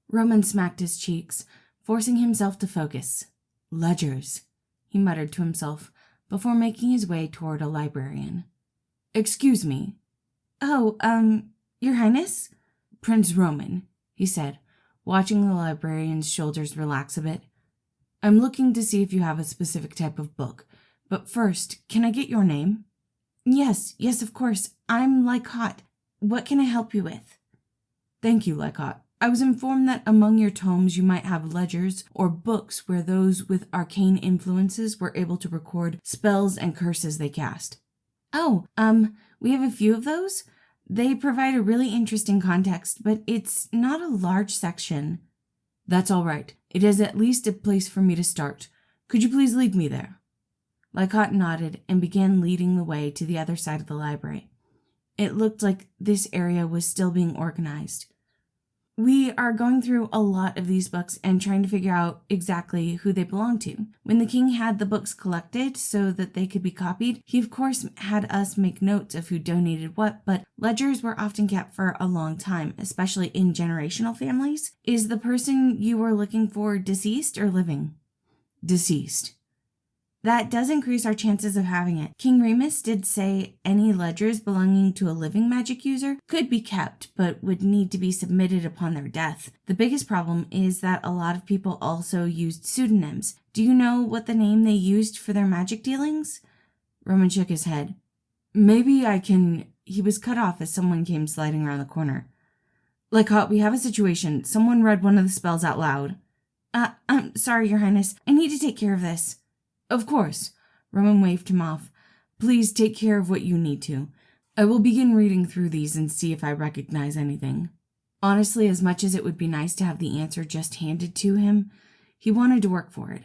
Roman smacked his cheeks, forcing himself to focus. Ledgers, he muttered to himself before making his way toward a librarian. Excuse me. Oh, Your Highness? Prince Roman, he said, watching the librarian's shoulders relax a bit. I'm looking to see if you have a specific type of book, But first, can I get your name? Yes, of course. I'm Lycott. What can I help you with? Thank you, Lycott. I was informed that among your tomes you might have ledgers or books where those with arcane influences were able to record spells and curses they cast. Oh, we have a few of those. They provide a really interesting context, but it's not a large section. That's all right. It is at least a place for me to start. Could you please lead me there? Lycott nodded and began leading the way to the other side of the library. It looked like this area was still being organized. We are going through a lot of these books and trying to figure out exactly who they belong to. When the king had the books collected so that they could be copied, he of course had us make notes of who donated what, but ledgers were often kept for a long time, especially in generational families. Is the person you were looking for deceased or living? Deceased. That does increase our chances of having it. King Remus did say any ledgers belonging to a living magic user could be kept, but would need to be submitted upon their death. The biggest problem is that a lot of people also used pseudonyms. Do you know what the name they used for their magic dealings? Roman shook his head. Maybe I can... He was cut off as someone came sliding around the corner. Lycott, we have a situation. Someone read one of the spells out loud. I'm sorry, Your Highness. I need to take care of this. Of course. Roman waved him off. Please take care of what you need to. I will begin reading through these and see if I recognize anything. Honestly, as much as it would be nice to have the answer just handed to him, he wanted to work for it.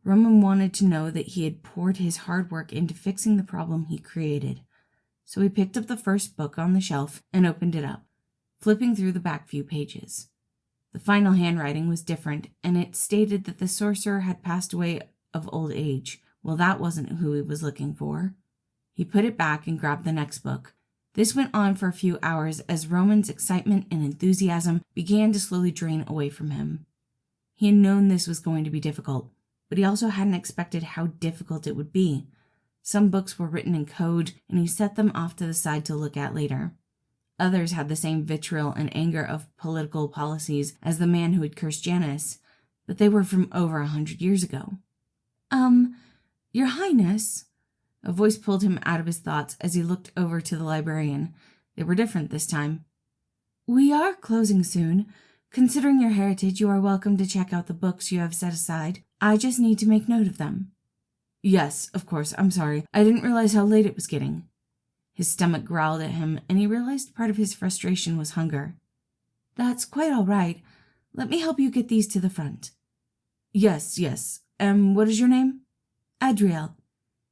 Roman wanted to know that he had poured his hard work into fixing the problem he created. So he picked up the first book on the shelf and opened it up, flipping through the back few pages. The final handwriting was different, and it stated that the sorcerer had passed away of old age. Well, that wasn't who he was looking for. He put it back and grabbed the next book. This went on for a few hours as Roman's excitement and enthusiasm began to slowly drain away from him. He had known this was going to be difficult, but he also hadn't expected how difficult it would be. Some books were written in code, and he set them off to the side to look at later. Others had the same vitriol and anger of political policies as the man who had cursed Janice, but they were from over 100 years ago. Your Highness, a voice pulled him out of his thoughts as he looked over to the librarian. They were different this time. We are closing soon. Considering your heritage, you are welcome to check out the books you have set aside. I just need to make note of them. Yes, of course. I'm sorry. I didn't realize how late it was getting. His stomach growled at him, and he realized part of his frustration was hunger. That's quite all right. Let me help you get these to the front. Yes. What is your name? Adriel,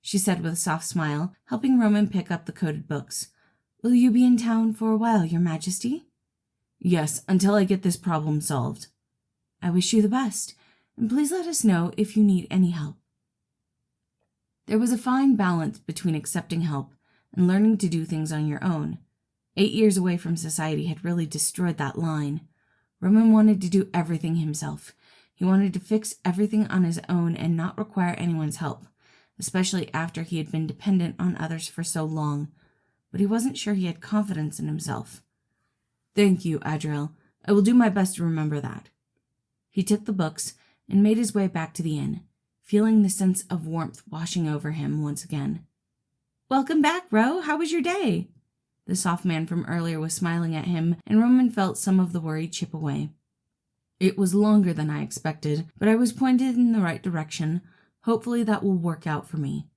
she said with a soft smile, helping Roman pick up the coded books. Will you be in town for a while, Your Majesty? Yes, until I get this problem solved. I wish you the best, and please let us know if you need any help. There was a fine balance between accepting help and learning to do things on your own. 8 years away from society had really destroyed that line. Roman wanted to do everything himself. He wanted to fix everything on his own and not require anyone's help, especially after he had been dependent on others for so long, but he wasn't sure he had confidence in himself. Thank you, Adriel. I will do my best to remember that. He took the books and made his way back to the inn, feeling the sense of warmth washing over him once again. Welcome back, Ro. How was your day? The soft man from earlier was smiling at him, and Roman felt some of the worry chip away. It was longer than I expected, but I was pointed in the right direction. Hopefully that will work out for me.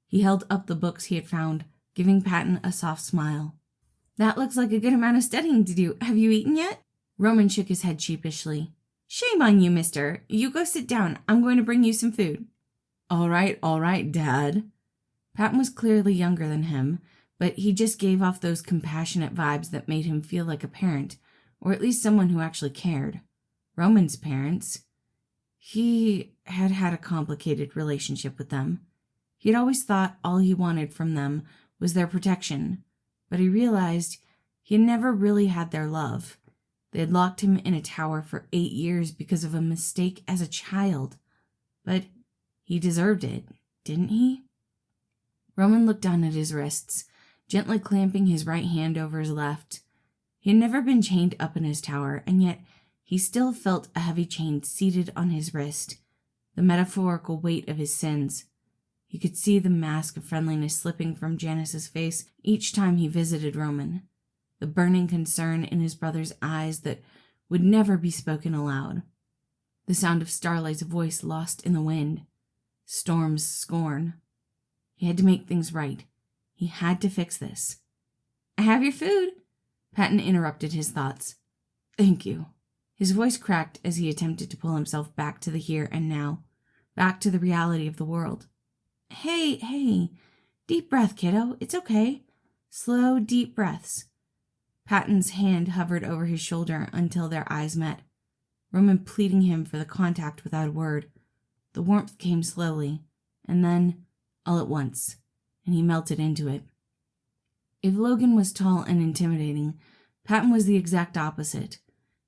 He held up the books he had found, giving Patton a soft smile. That looks like a good amount of studying to do. Have you eaten yet? Roman shook his head sheepishly. Shame on you, mister. You go sit down. I'm going to bring you some food. All right, Dad. Patton was clearly younger than him, but he just gave off those compassionate vibes that made him feel like a parent, or at least someone who actually cared. Roman's parents. He had had a complicated relationship with them. He had always thought all he wanted from them was their protection, but he realized he had never really had their love. They had locked him in a tower for 8 years because of a mistake as a child. But he deserved it, didn't he? Roman looked down at his wrists, gently clamping his right hand over his left. He had never been chained up in his tower, and yet he still felt a heavy chain seated on his wrist, the metaphorical weight of his sins. He could see the mask of friendliness slipping from Janice's face each time he visited Roman, the burning concern in his brother's eyes that would never be spoken aloud. The sound of Starlight's voice lost in the wind. Storm's scorn. He had to make things right. He had to fix this. "I have your food," Patton interrupted his thoughts. "Thank you." His voice cracked as he attempted to pull himself back to the here and now, back to the reality of the world. Hey, deep breath, kiddo. It's okay. Slow, deep breaths. Patton's hand hovered over his shoulder until their eyes met, Roman pleading him for the contact without a word. The warmth came slowly, and then, all at once, and he melted into it. If Logan was tall and intimidating, Patton was the exact opposite.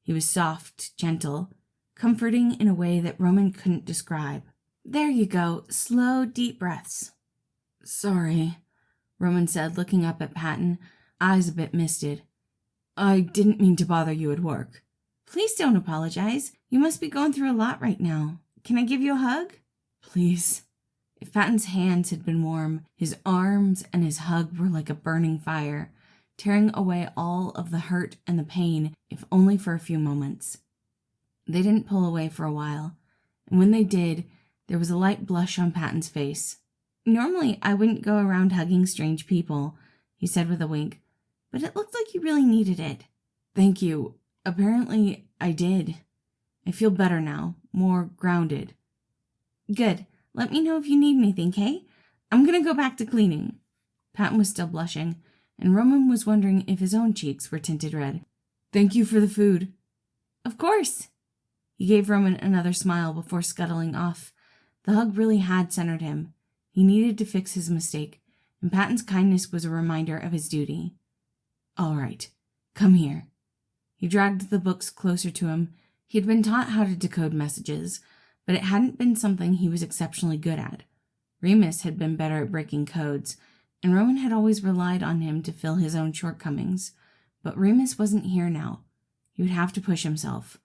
He was soft, gentle, comforting in a way that Roman couldn't describe. "There you go. Slow, deep breaths." "Sorry," Roman said, looking up at Patton, eyes a bit misted. "I didn't mean to bother you at work." "Please don't apologize. You must be going through a lot right now. Can I give you a hug?" "Please." If Patton's hands had been warm, his arms and his hug were like a burning fire, tearing away all of the hurt and the pain, if only for a few moments. They didn't pull away for a while, and when they did, there was a light blush on Patton's face. "Normally, I wouldn't go around hugging strange people," he said with a wink, "but it looked like you really needed it." "Thank you. Apparently, I did. I feel better now, more grounded." "Good. Let me know if you need anything, okay? I'm gonna go back to cleaning." Patton was still blushing, and Roman was wondering if his own cheeks were tinted red. "Thank you for the food." "Of course." He gave Roman another smile before scuttling off. The hug really had centered him. He needed to fix his mistake, and Patton's kindness was a reminder of his duty. "All right, come here." He dragged the books closer to him. He had been taught how to decode messages, but it hadn't been something he was exceptionally good at. Remus had been better at breaking codes, and Roman had always relied on him to fill his own shortcomings. But Remus wasn't here now. He would have to push himself.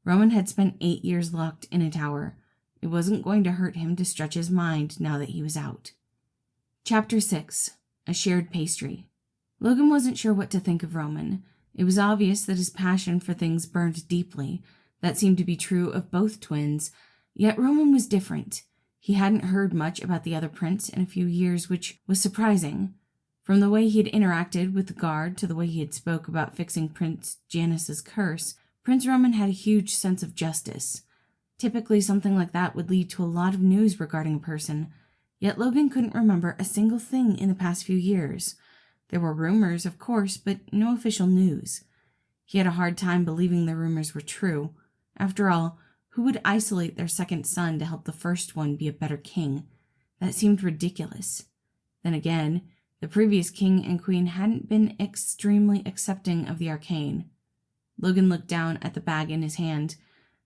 Roman had spent 8 years locked in a tower. It wasn't going to hurt him to stretch his mind now that he was out. Chapter 6. A Shared Pastry. Logan wasn't sure what to think of Roman. It was obvious that his passion for things burned deeply. That seemed to be true of both twins. Yet Roman was different. He hadn't heard much about the other prince in a few years, which was surprising. From the way he had interacted with the guard to the way he had spoke about fixing Prince Janice's curse, Prince Roman had a huge sense of justice. Typically, something like that would lead to a lot of news regarding a person, yet Logan couldn't remember a single thing in the past few years. There were rumors, of course, but no official news. He had a hard time believing the rumors were true. After all, who would isolate their second son to help the first one be a better king? That seemed ridiculous. Then again, the previous king and queen hadn't been extremely accepting of the arcane. Logan looked down at the bag in his hand.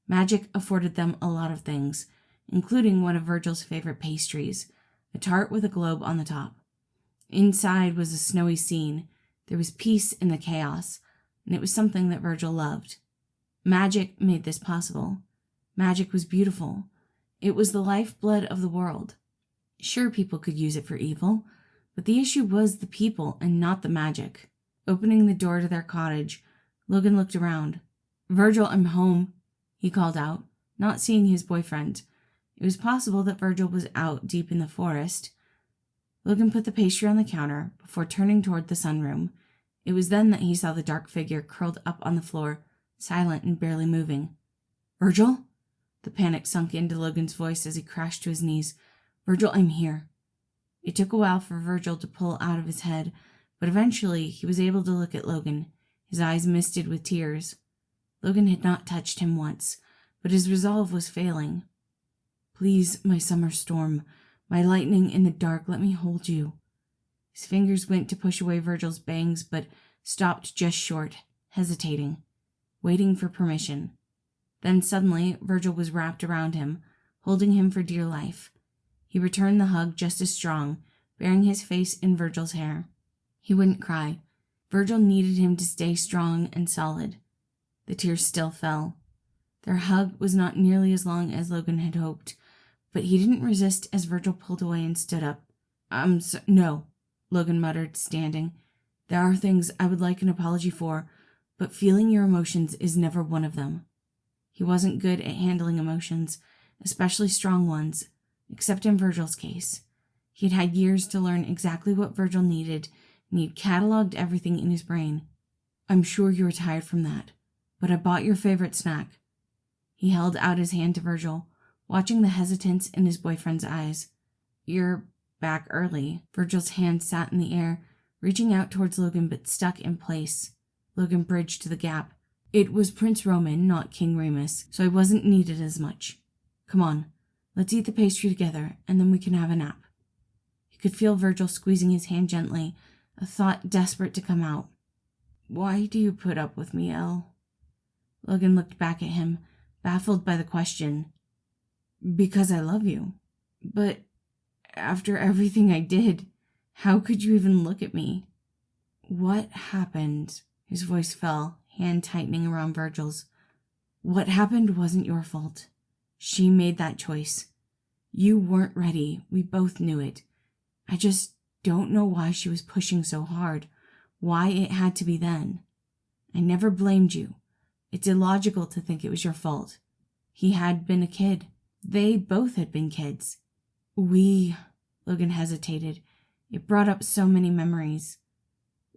Magic afforded them a lot of things, including one of Virgil's favorite pastries, a tart with a globe on the top. Inside was a snowy scene. There was peace in the chaos, and it was something that Virgil loved. Magic made this possible. Magic was beautiful. It was the lifeblood of the world. Sure, people could use it for evil, but the issue was the people and not the magic. Opening the door to their cottage, Logan looked around. "Virgil, I'm home," he called out, not seeing his boyfriend. It was possible that Virgil was out deep in the forest. Logan put the pastry on the counter before turning toward the sunroom. It was then that he saw the dark figure curled up on the floor, silent and barely moving. "Virgil?" The panic sunk into Logan's voice as he crashed to his knees. "Virgil, I'm here." It took a while for Virgil to pull out of his head, but eventually he was able to look at Logan, his eyes misted with tears. Logan had not touched him once, but his resolve was failing. "Please, my summer storm, my lightning in the dark, let me hold you." His fingers went to push away Virgil's bangs, but stopped just short, hesitating, waiting for permission. Then suddenly, Virgil was wrapped around him, holding him for dear life. He returned the hug just as strong, burying his face in Virgil's hair. He wouldn't cry. Virgil needed him to stay strong and solid. The tears still fell. Their hug was not nearly as long as Logan had hoped, But he didn't resist as Virgil pulled away and stood up. No, Logan muttered, standing. There are things I would like an apology for, but feeling your emotions is never one of them. He wasn't good at handling emotions, especially strong ones, except in Virgil's case. He'd had years to learn exactly what Virgil needed, and he'd cataloged everything in his brain. I'm sure you were tired from that, but I bought your favorite snack. He held out his hand to Virgil, watching the hesitance in his boyfriend's eyes. You're back early. Virgil's hand sat in the air, reaching out towards Logan but stuck in place. Logan bridged the gap. It was Prince Roman, not King Remus, so I wasn't needed as much. Come on, let's eat the pastry together, and then we can have a nap. He could feel Virgil squeezing his hand gently, a thought desperate to come out. Why do you put up with me, Elle? Logan looked back at him, baffled by the question. Because I love you. But after everything I did, how could you even look at me? What happened? His voice fell, hand tightening around Virgil's. What happened wasn't your fault. She made that choice. You weren't ready. We both knew it. I just don't know why she was pushing so hard, why it had to be then. I never blamed you. It's illogical to think it was your fault. He had been a kid. They both had been kids. Logan hesitated. It brought up so many memories.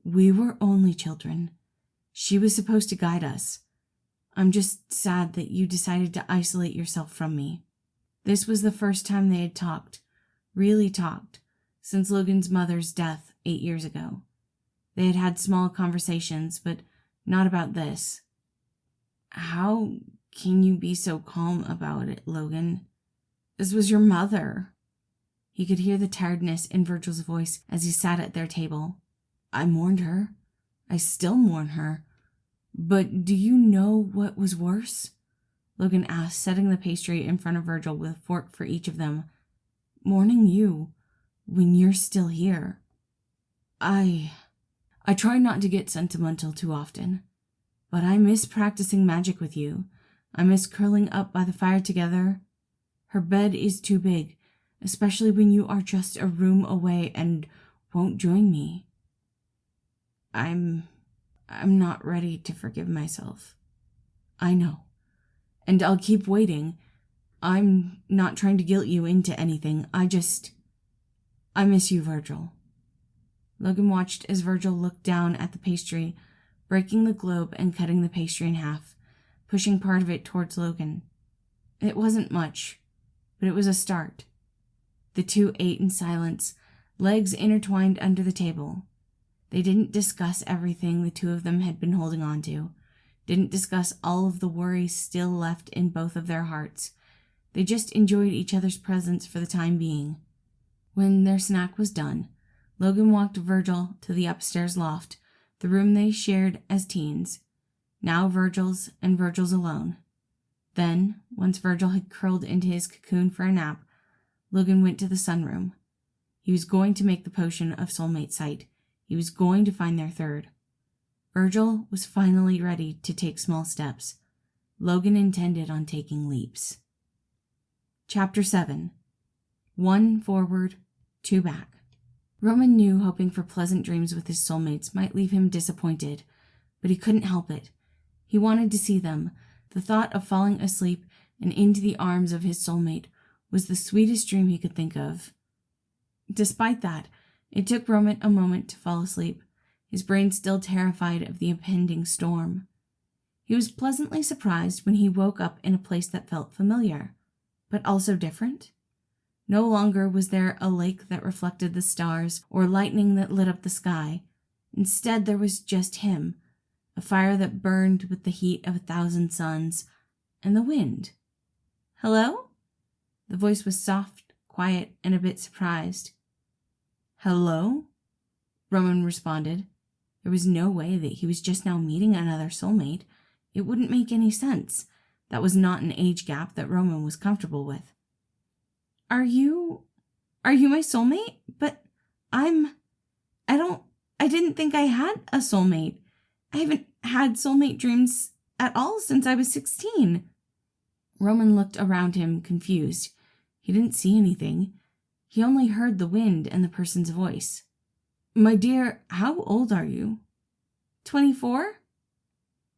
We were only children. She was supposed to guide us. I'm just sad that you decided to isolate yourself from me. This was the first time they had talked, really talked, since Logan's mother's death 8 years ago. They had had small conversations, but not about this. How can you be so calm about it, Logan? This was your mother. He could hear the tiredness in Virgil's voice as he sat at their table. I mourned her. I still mourn her. But do you know what was worse? Logan asked, setting the pastry in front of Virgil with a fork for each of them. Mourning you, when you're still here. I try not to get sentimental too often, but I miss practicing magic with you. I miss curling up by the fire together. Her bed is too big, especially when you are just a room away and won't join me. I'm not ready to forgive myself. I know. And I'll keep waiting. I'm not trying to guilt you into anything. I miss you, Virgil. Logan watched as Virgil looked down at the pastry, breaking the globe and cutting the pastry in half, pushing part of it towards Logan. It wasn't much, but it was a start. The two ate in silence, legs intertwined under the table. They didn't discuss everything the two of them had been holding on to, didn't discuss all of the worries still left in both of their hearts. They just enjoyed each other's presence for the time being. When their snack was done, Logan walked Virgil to the upstairs loft, the room they shared as teens, now Virgil's and Virgil's alone. Then, once Virgil had curled into his cocoon for a nap, Logan went to the sunroom. He was going to make the potion of soulmate sight. He was going to find their third. Virgil was finally ready to take small steps. Logan intended on taking leaps. Chapter 7. 1 forward, 2 back. Roman knew hoping for pleasant dreams with his soulmates might leave him disappointed, but he couldn't help it. He wanted to see them. The thought of falling asleep and into the arms of his soulmate was the sweetest dream he could think of. Despite that, it took Roman a moment to fall asleep, his brain still terrified of the impending storm. He was pleasantly surprised when he woke up in a place that felt familiar, but also different. No longer was there a lake that reflected the stars or lightning that lit up the sky. Instead, there was just him, a fire that burned with the heat of 1,000 suns, and the wind. Hello? The voice was soft, quiet, and a bit surprised. Hello? Roman responded. There was no way that he was just now meeting another soulmate. It wouldn't make any sense. That was not an age gap that Roman was comfortable with. Are you my soulmate? But I didn't think I had a soulmate. I haven't had soulmate dreams at all since I was 16. Roman looked around him, confused. He didn't see anything. He only heard the wind and the person's voice. "My dear, how old are you?" 24?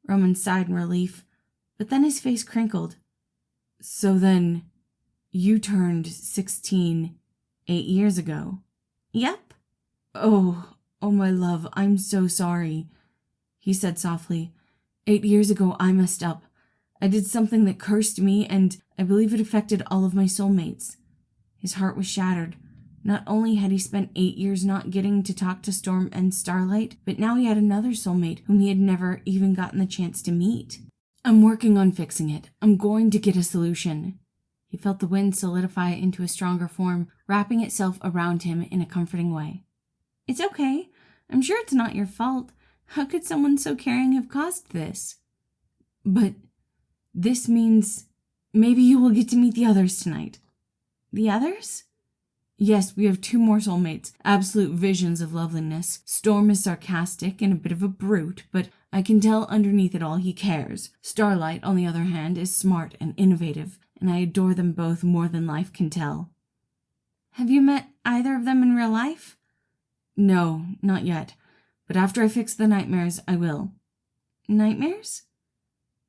Roman sighed in relief, but then his face crinkled. "So then, you turned 16 8 years ago?" "Yep." Oh, my love, I'm so sorry," he said softly. 8 years ago, I messed up. I did something that cursed me, and I believe it affected all of my soulmates." His heart was shattered. Not only had he spent 8 years not getting to talk to Storm and Starlight, but now he had another soulmate whom he had never even gotten the chance to meet. "I'm working on fixing it. I'm going to get a solution." He felt the wind solidify into a stronger form, wrapping itself around him in a comforting way. "It's okay. I'm sure it's not your fault. How could someone so caring have caused this?" "But this means maybe you will get to meet the others tonight." "The others?" "Yes, we have 2 more soulmates, absolute visions of loveliness. Storm is sarcastic and a bit of a brute, but I can tell underneath it all he cares. Starlight, on the other hand, is smart and innovative, and I adore them both more than life can tell." "Have you met either of them in real life?" "No, not yet, but after I fix the nightmares, I will." "Nightmares?"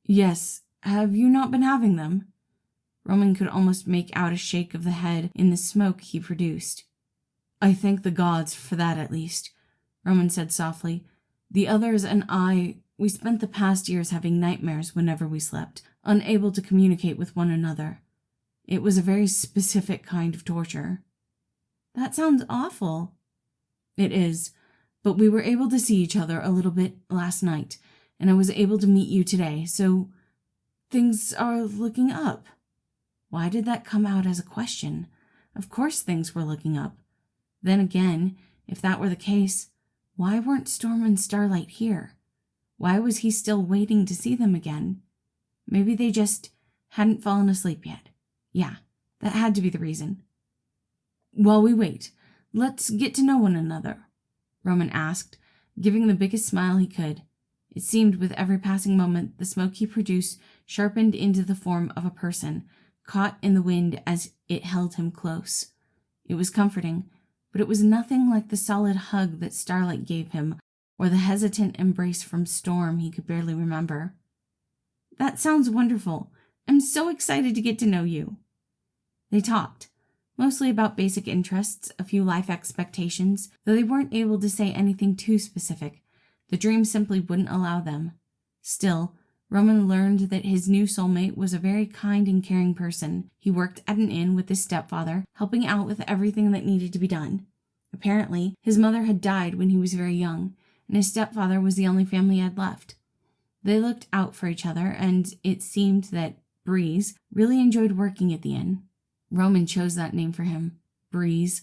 "Yes, have you not been having them?" Roman could almost make out a shake of the head in the smoke he produced. "I thank the gods for that at least," Roman said softly. "The others and we spent the past years having nightmares whenever we slept, unable to communicate with one another. It was a very specific kind of torture." "That sounds awful." "It is, but we were able to see each other a little bit last night, and I was able to meet you today, so things are looking up." Why did that come out as a question? Of course things were looking up. Then again, if that were the case, why weren't Storm and Starlight here? Why was he still waiting to see them again? Maybe they just hadn't fallen asleep yet. Yeah, that had to be the reason. "While we wait, let's get to know one another," Roman asked, giving the biggest smile he could. It seemed with every passing moment the smoke he produced sharpened into the form of a person, caught in the wind as it held him close. It was comforting, but it was nothing like the solid hug that Starlight gave him, or the hesitant embrace from Storm he could barely remember. "That sounds wonderful. I'm so excited to get to know you." They talked, mostly about basic interests, a few life expectations, though they weren't able to say anything too specific. The dream simply wouldn't allow them. Still, Roman learned that his new soulmate was a very kind and caring person. He worked at an inn with his stepfather, helping out with everything that needed to be done. Apparently, his mother had died when he was very young, and his stepfather was the only family he had left. They looked out for each other, and it seemed that Breeze really enjoyed working at the inn. Roman chose that name for him, Breeze,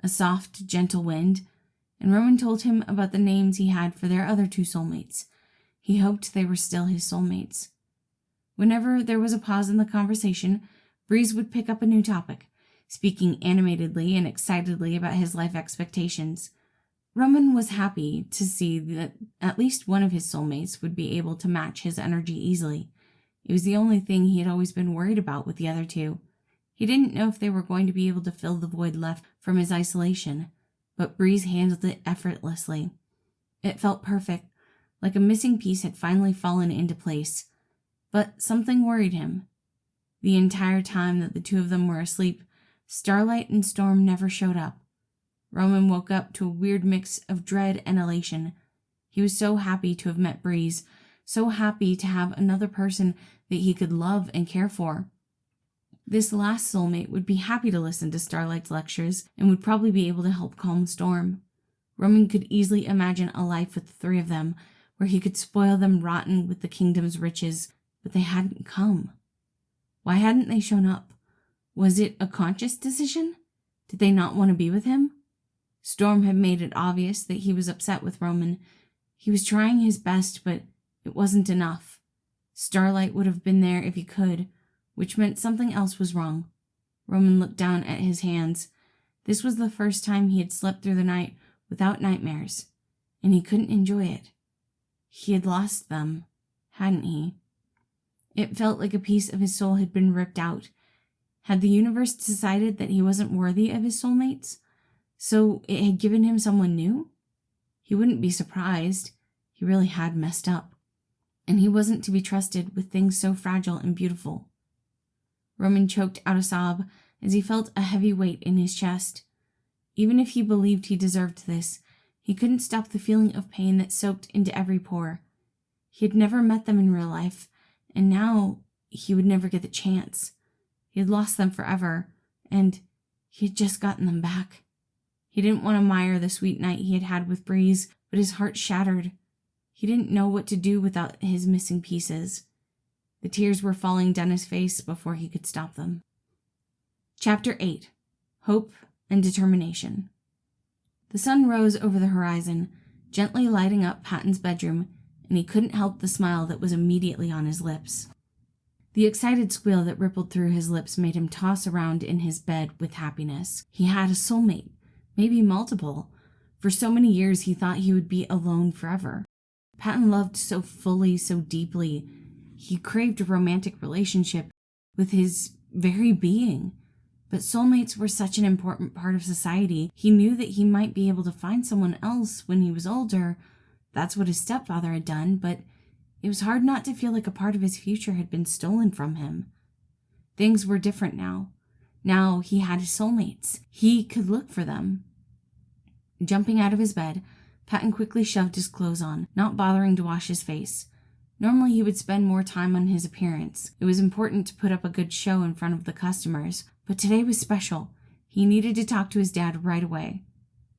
a soft, gentle wind, and Roman told him about the names he had for their other 2 soulmates. He hoped they were still his soulmates. Whenever there was a pause in the conversation, Breeze would pick up a new topic, speaking animatedly and excitedly about his life expectations. Roman was happy to see that at least one of his soulmates would be able to match his energy easily. It was the only thing he had always been worried about with the other 2. He didn't know if they were going to be able to fill the void left from his isolation, but Breeze handled it effortlessly. It felt perfect, like a missing piece had finally fallen into place. But something worried him. The entire time that the 2 of them were asleep, Starlight and Storm never showed up. Roman woke up to a weird mix of dread and elation. He was so happy to have met Breeze, so happy to have another person that he could love and care for. This last soulmate would be happy to listen to Starlight's lectures and would probably be able to help calm Storm. Roman could easily imagine a life with the 3 of them, where he could spoil them rotten with the kingdom's riches, but they hadn't come. Why hadn't they shown up? Was it a conscious decision? Did they not want to be with him? Storm had made it obvious that he was upset with Roman. He was trying his best, but it wasn't enough. Starlight would have been there if he could, which meant something else was wrong. Roman looked down at his hands. This was the first time he had slept through the night without nightmares, and he couldn't enjoy it. He had lost them, hadn't he? It felt like a piece of his soul had been ripped out. Had the universe decided that he wasn't worthy of his soulmates? So it had given him someone new? He wouldn't be surprised. He really had messed up. And he wasn't to be trusted with things so fragile and beautiful. Roman choked out a sob as he felt a heavy weight in his chest. Even if he believed he deserved this, he couldn't stop the feeling of pain that soaked into every pore. He had never met them in real life, and now he would never get the chance. He had lost them forever, and he had just gotten them back. He didn't want to mire the sweet night he had had with Breeze, but his heart shattered. He didn't know what to do without his missing pieces. The tears were falling down his face before he could stop them. Chapter 8. Hope and Determination. The sun rose over the horizon, gently lighting up Patton's bedroom, and he couldn't help the smile that was immediately on his lips. The excited squeal that rippled through his lips made him toss around in his bed with happiness. He had a soulmate, maybe multiple. For so many years he thought he would be alone forever. Patton loved so fully, so deeply. He craved a romantic relationship with his very being. But soulmates were such an important part of society. He knew that he might be able to find someone else when he was older. That's what his stepfather had done, but it was hard not to feel like a part of his future had been stolen from him. Things were different now. Now he had his soulmates. He could look for them. Jumping out of his bed, Patton quickly shoved his clothes on, not bothering to wash his face. Normally he would spend more time on his appearance. It was important to put up a good show in front of the customers, but today was special. He needed to talk to his dad right away.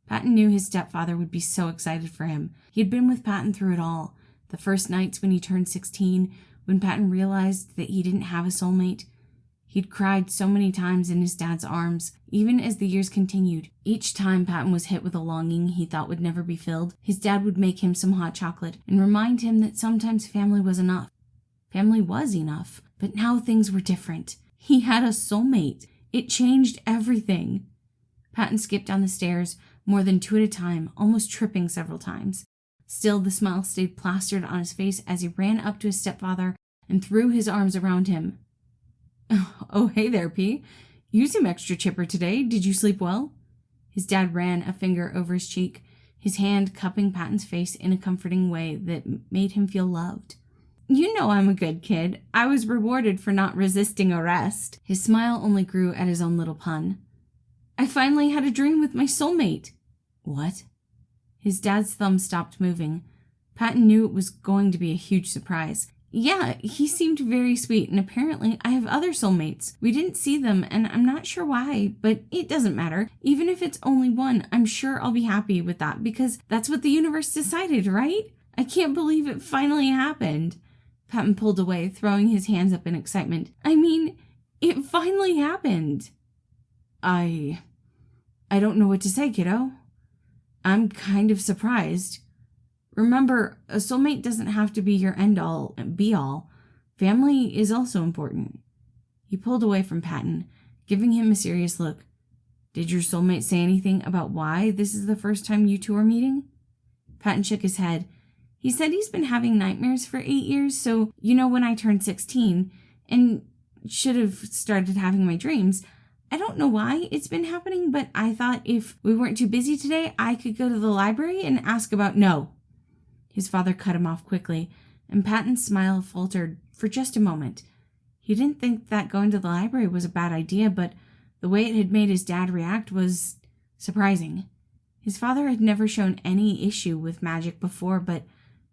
Patton knew his stepfather would be so excited for him. He had been with Patton through it all. The first nights when he turned 16, when Patton realized that he didn't have a soulmate. He'd cried so many times in his dad's arms, even as the years continued. Each time Patton was hit with a longing he thought would never be filled, his dad would make him some hot chocolate and remind him that sometimes family was enough. Family was enough, but now things were different. He had a soulmate. It changed everything. Patton skipped down the stairs, more than 2 at a time, almost tripping several times. Still, the smile stayed plastered on his face as he ran up to his stepfather and threw his arms around him. "Oh, hey there, P. You seem extra chipper today. Did you sleep well?" His dad ran a finger over his cheek, his hand cupping Patton's face in a comforting way that made him feel loved. "You know I'm a good kid. I was rewarded for not resisting arrest." His smile only grew at his own little pun. "I finally had a dream with my soulmate." "What?" His dad's thumb stopped moving. Patton knew it was going to be a huge surprise. "Yeah, he seemed very sweet, and apparently I have other soulmates. We didn't see them, and I'm not sure why, but it doesn't matter. Even if it's only one, I'm sure I'll be happy with that, because that's what the universe decided, right? I can't believe it finally happened." Patton pulled away, throwing his hands up in excitement. "I mean, it finally happened." I don't know what to say, kiddo. I'm kind of surprised. Remember, a soulmate doesn't have to be your end-all and be-all. Family is also important. He pulled away from Patton, giving him a serious look. "Did your soulmate say anything about why this is the first time you two are meeting?" Patton shook his head. "He said he's been having nightmares for 8 years, so, when I turned 16, and should have started having my dreams. I don't know why it's been happening, but I thought if we weren't too busy today, I could go to the library and ask about—" "No." His father cut him off quickly, and Patton's smile faltered for just a moment. He didn't think that going to the library was a bad idea, but the way it had made his dad react was surprising. His father had never shown any issue with magic before, but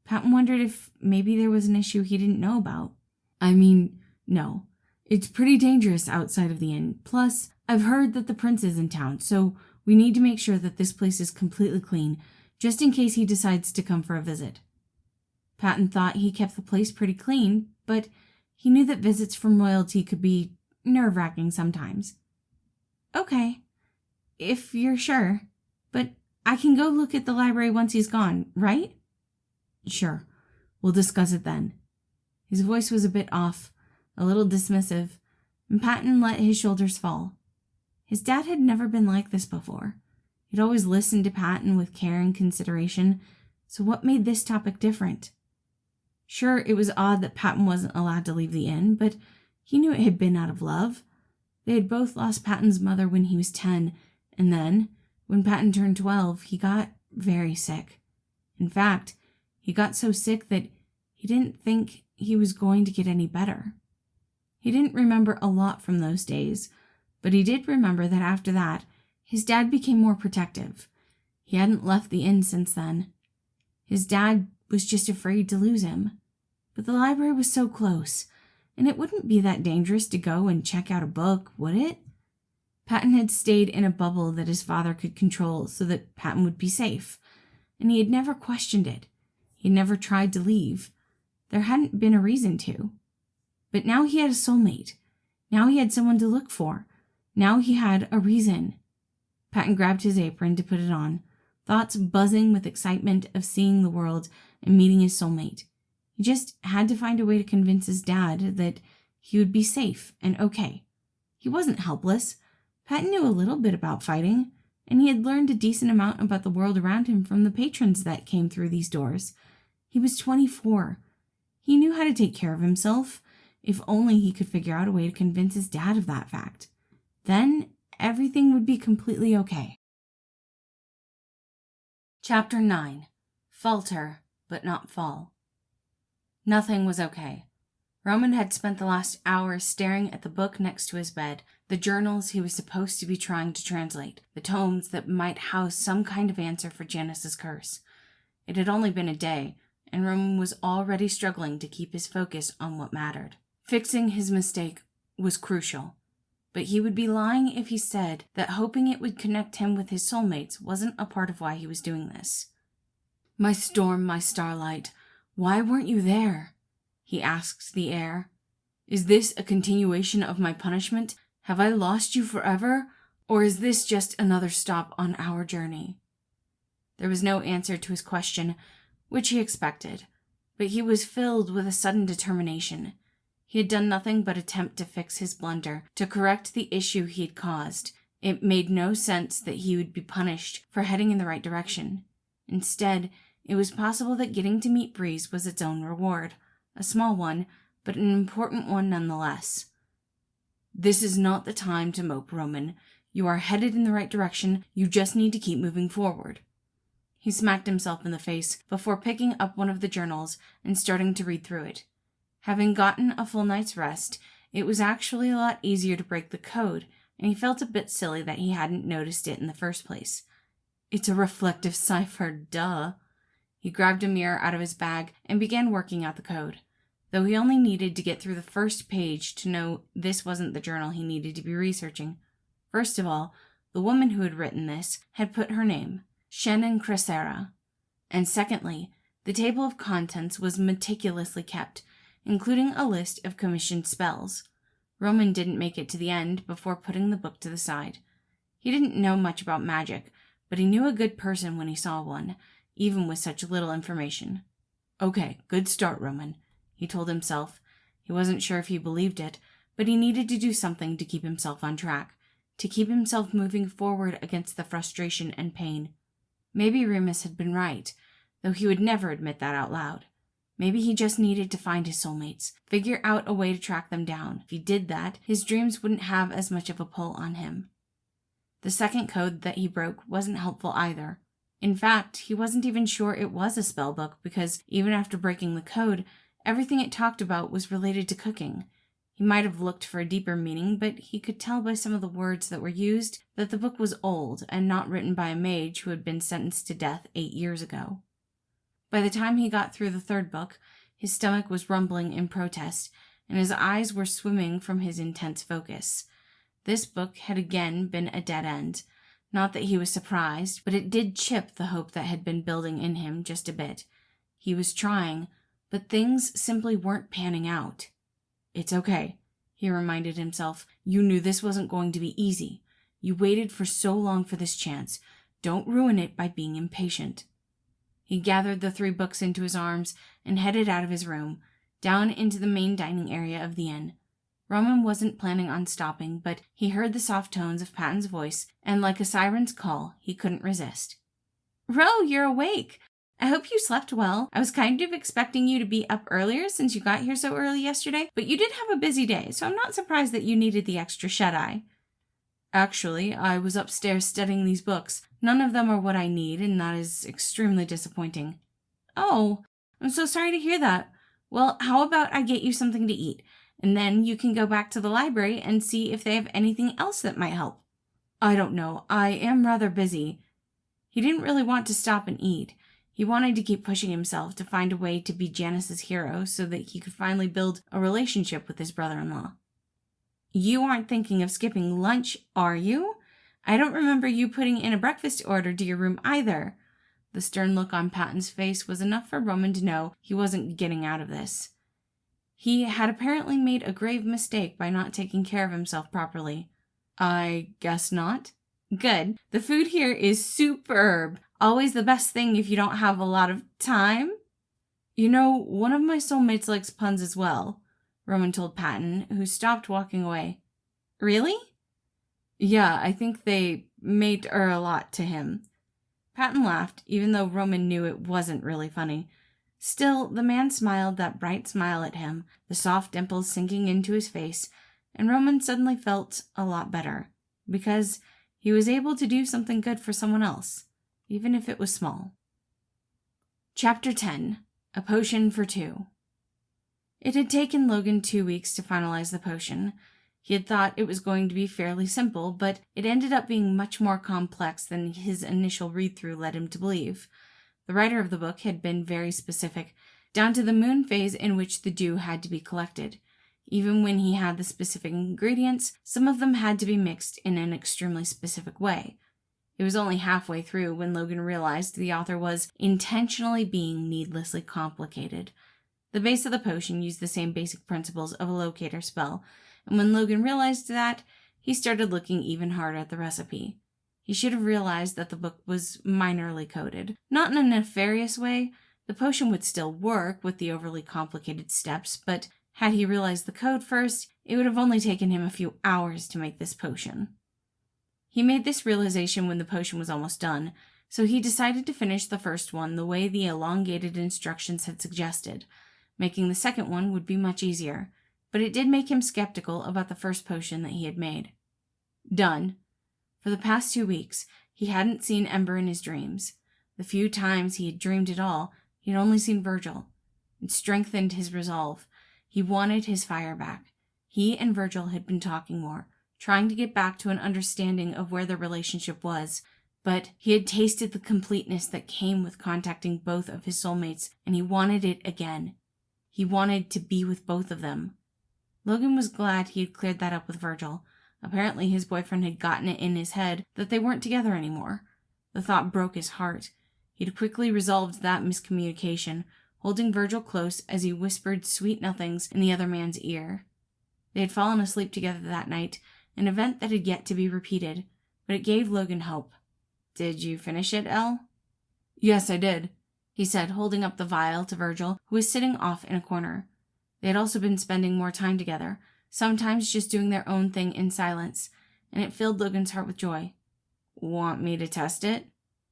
Patton wondered if maybe there was an issue he didn't know about. "I mean, no. It's pretty dangerous outside of the inn. Plus, I've heard that the prince is in town, so we need to make sure that this place is completely clean, just in case he decides to come for a visit." Patton thought he kept the place pretty clean, but he knew that visits from royalty could be nerve-wracking sometimes. "Okay, if you're sure, but I can go look at the library once he's gone, right?" "Sure, we'll discuss it then." His voice was a bit off, a little dismissive, and Patton let his shoulders fall. His dad had never been like this before. He'd always listened to Patton with care and consideration, so what made this topic different? Sure, it was odd that Patton wasn't allowed to leave the inn, but he knew it had been out of love. They had both lost Patton's mother when he was 10, and then, when Patton turned 12, he got very sick. In fact, he got so sick that he didn't think he was going to get any better. He didn't remember a lot from those days, but he did remember that after that, his dad became more protective. He hadn't left the inn since then. His dad was just afraid to lose him. But the library was so close, and it wouldn't be that dangerous to go and check out a book, would it? Patton had stayed in a bubble that his father could control so that Patton would be safe, and he had never questioned it. He had never tried to leave. There hadn't been a reason to. But now he had a soulmate. Now he had someone to look for. Now he had a reason. Patton grabbed his apron to put it on, thoughts buzzing with excitement of seeing the world and meeting his soulmate. He just had to find a way to convince his dad that he would be safe and okay. He wasn't helpless. Patton knew a little bit about fighting, and he had learned a decent amount about the world around him from the patrons that came through these doors. He was 24. He knew how to take care of himself, if only he could figure out a way to convince his dad of that fact. Then everything would be completely okay. Chapter 9. Falter, but not fall. Nothing was okay. Roman had spent the last hour staring at the book next to his bed, the journals he was supposed to be trying to translate, the tomes that might house some kind of answer for Janice's curse. It had only been a day, and Roman was already struggling to keep his focus on what mattered. Fixing his mistake was crucial, but he would be lying if he said that hoping it would connect him with his soulmates wasn't a part of why he was doing this. "My storm, my starlight, why weren't you there?" he asked the air. "Is this a continuation of my punishment? Have I lost you forever? Or is this just another stop on our journey?" There was no answer to his question, which he expected, but he was filled with a sudden determination. He had done nothing but attempt to fix his blunder, to correct the issue he had caused. It made no sense that he would be punished for heading in the right direction. Instead, it was possible that getting to meet Breeze was its own reward. A small one, but an important one nonetheless. "This is not the time to mope, Roman. You are headed in the right direction. You just need to keep moving forward." He smacked himself in the face before picking up one of the journals and starting to read through it. Having gotten a full night's rest, it was actually a lot easier to break the code, and he felt a bit silly that he hadn't noticed it in the first place. It's a reflective cipher, duh. He grabbed a mirror out of his bag and began working out the code, though he only needed to get through the first page to know this wasn't the journal he needed to be researching. First of all, the woman who had written this had put her name, Shannon Cresera, and secondly, the table of contents was meticulously kept, including a list of commissioned spells. Roman didn't make it to the end before putting the book to the side. He didn't know much about magic, but he knew a good person when he saw one, even with such little information. "Okay, good start, Roman," he told himself. He wasn't sure if he believed it, but he needed to do something to keep himself on track, to keep himself moving forward against the frustration and pain. Maybe Remus had been right, though he would never admit that out loud. Maybe he just needed to find his soulmates, figure out a way to track them down. If he did that, his dreams wouldn't have as much of a pull on him. The second code that he broke wasn't helpful either. In fact, he wasn't even sure it was a spell book because even after breaking the code, everything it talked about was related to cooking. He might have looked for a deeper meaning, but he could tell by some of the words that were used that the book was old and not written by a mage who had been sentenced to death 8 years ago. By the time he got through the third book, his stomach was rumbling in protest, and his eyes were swimming from his intense focus. This book had again been a dead end. Not that he was surprised, but it did chip the hope that had been building in him just a bit. He was trying, but things simply weren't panning out. "It's okay," he reminded himself. "You knew this wasn't going to be easy. You waited for so long for this chance. Don't ruin it by being impatient." He gathered the 3 books into his arms and headed out of his room, down into the main dining area of the inn. Roman wasn't planning on stopping, but he heard the soft tones of Patton's voice, and like a siren's call, he couldn't resist. "Ro, you're awake! I hope you slept well. I was kind of expecting you to be up earlier since you got here so early yesterday, but you did have a busy day, so I'm not surprised that you needed the extra shut-eye. Actually, I was upstairs studying these books. None of them are what I need, and that is extremely disappointing. Oh, I'm so sorry to hear that. Well, how about I get you something to eat, and then you can go back to the library and see if they have anything else that might help. I don't know. I am rather busy. He didn't really want to stop and eat. He wanted to keep pushing himself to find a way to be Janice's hero so that he could finally build a relationship with his brother-in-law. You aren't thinking of skipping lunch, are you? I don't remember you putting in a breakfast order to your room either. The stern look on Patton's face was enough for Roman to know he wasn't getting out of this. He had apparently made a grave mistake by not taking care of himself properly. I guess not. Good. The food here is superb. Always the best thing if you don't have a lot of time. You know, one of my soulmates likes puns as well, Roman told Patton, who stopped walking away. Really? Yeah, I think they matter a lot to him. Patton laughed, even though Roman knew it wasn't really funny. Still, the man smiled that bright smile at him, the soft dimples sinking into his face, and Roman suddenly felt a lot better, because he was able to do something good for someone else, even if it was small. Chapter 10. A Potion for Two. It had taken Logan 2 weeks to finalize the potion. He had thought it was going to be fairly simple, but it ended up being much more complex than his initial read-through led him to believe. The writer of the book had been very specific, down to the moon phase in which the dew had to be collected. Even when he had the specific ingredients, some of them had to be mixed in an extremely specific way. It was only halfway through when Logan realized the author was intentionally being needlessly complicated. The base of the potion used the same basic principles of a locator spell, and when Logan realized that, he started looking even harder at the recipe. He should have realized that the book was minorly coded. Not in a nefarious way. The potion would still work with the overly complicated steps, but had he realized the code first, it would have only taken him a few hours to make this potion. He made this realization when the potion was almost done, so he decided to finish the first one the way the elongated instructions had suggested. Making the second one would be much easier, but it did make him skeptical about the first potion that he had made. Done. For the past 2 weeks, he hadn't seen Ember in his dreams. The few times he had dreamed at all, he had only seen Virgil. It strengthened his resolve. He wanted his fire back. He and Virgil had been talking more, trying to get back to an understanding of where their relationship was, but he had tasted the completeness that came with contacting both of his soulmates, and he wanted it again. He wanted to be with both of them. Logan was glad he had cleared that up with Virgil. Apparently his boyfriend had gotten it in his head that they weren't together anymore. The thought broke his heart. He'd quickly resolved that miscommunication, holding Virgil close as he whispered sweet nothings in the other man's ear. They had fallen asleep together that night, an event that had yet to be repeated, but it gave Logan hope. Did you finish it, Elle? Yes, I did, he said, holding up the vial to Virgil, who was sitting off in a corner. They had also been spending more time together, sometimes just doing their own thing in silence, and it filled Logan's heart with joy. Want me to test it?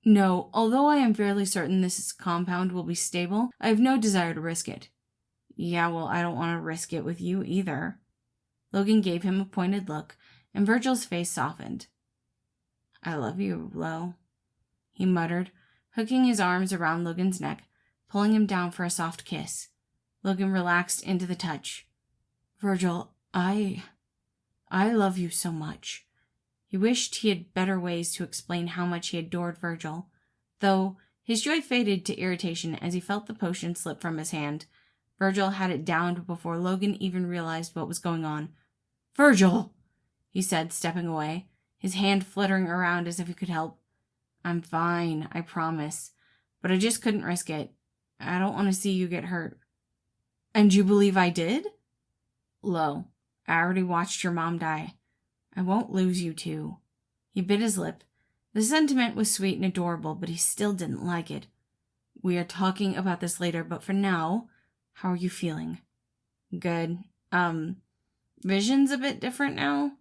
No, although I am fairly certain this compound will be stable, I have no desire to risk it. Yeah, well, I don't want to risk it with you either. Logan gave him a pointed look, and Virgil's face softened. I love you, Lo, he muttered, hooking his arms around Logan's neck, pulling him down for a soft kiss. Logan relaxed into the touch. Virgil, I love you so much. He wished he had better ways to explain how much he adored Virgil, though his joy faded to irritation as he felt the potion slip from his hand. Virgil had it downed before Logan even realized what was going on. Virgil, he said, stepping away, his hand fluttering around as if he could help. I'm fine, I promise, but I just couldn't risk it. I don't want to see you get hurt. And you believe I did? Lo, I already watched your mom die. I won't lose you too. He bit his lip. The sentiment was sweet and adorable, but he still didn't like it. We are talking about this later, but for now, how are you feeling? Good. Vision's a bit different now.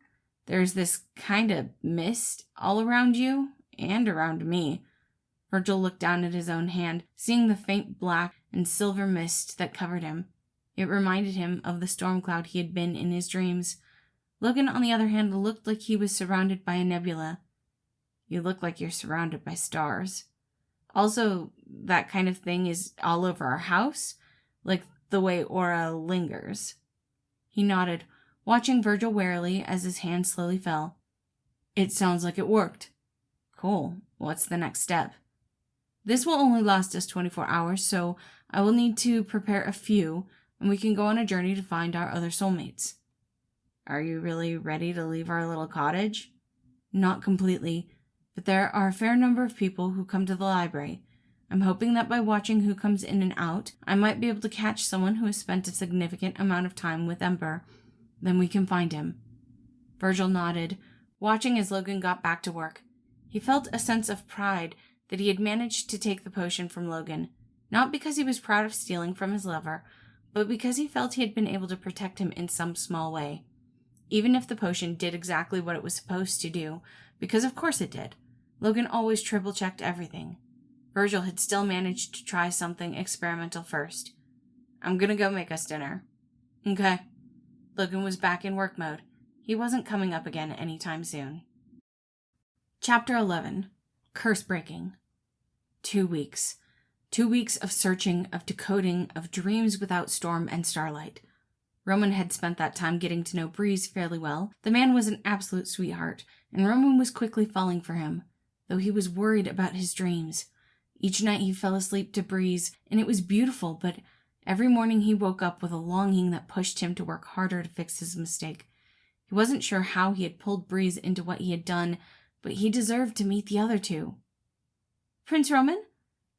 There's this kind of mist all around you and around me. Virgil looked down at his own hand, seeing the faint black and silver mist that covered him. It reminded him of the storm cloud he had been in his dreams. Logan, on the other hand, looked like he was surrounded by a nebula. You look like you're surrounded by stars. Also, that kind of thing is all over our house, like the way aura lingers. He nodded, watching Virgil warily as his hand slowly fell. It sounds like it worked. Cool. What's the next step? This will only last us 24 hours, so I will need to prepare a few, and we can go on a journey to find our other soulmates. Are you really ready to leave our little cottage? Not completely, but there are a fair number of people who come to the library. I'm hoping that by watching who comes in and out, I might be able to catch someone who has spent a significant amount of time with Ember. Then we can find him. Virgil nodded, watching as Logan got back to work. He felt a sense of pride that he had managed to take the potion from Logan, not because he was proud of stealing from his lover, but because he felt he had been able to protect him in some small way. Even if the potion did exactly what it was supposed to do, because of course it did. Logan always triple-checked everything. Virgil had still managed to try something experimental first. I'm gonna go make us dinner. Okay. Logan was back in work mode. He wasn't coming up again anytime soon. Chapter 11. Curse Breaking. 2 weeks. 2 weeks of searching, of decoding, of dreams without Storm and Starlight. Roman had spent that time getting to know Breeze fairly well. The man was an absolute sweetheart, and Roman was quickly falling for him, though he was worried about his dreams. Each night he fell asleep to Breeze, and it was beautiful, but every morning he woke up with a longing that pushed him to work harder to fix his mistake. He wasn't sure how he had pulled Breeze into what he had done, but he deserved to meet the other two. Prince Roman?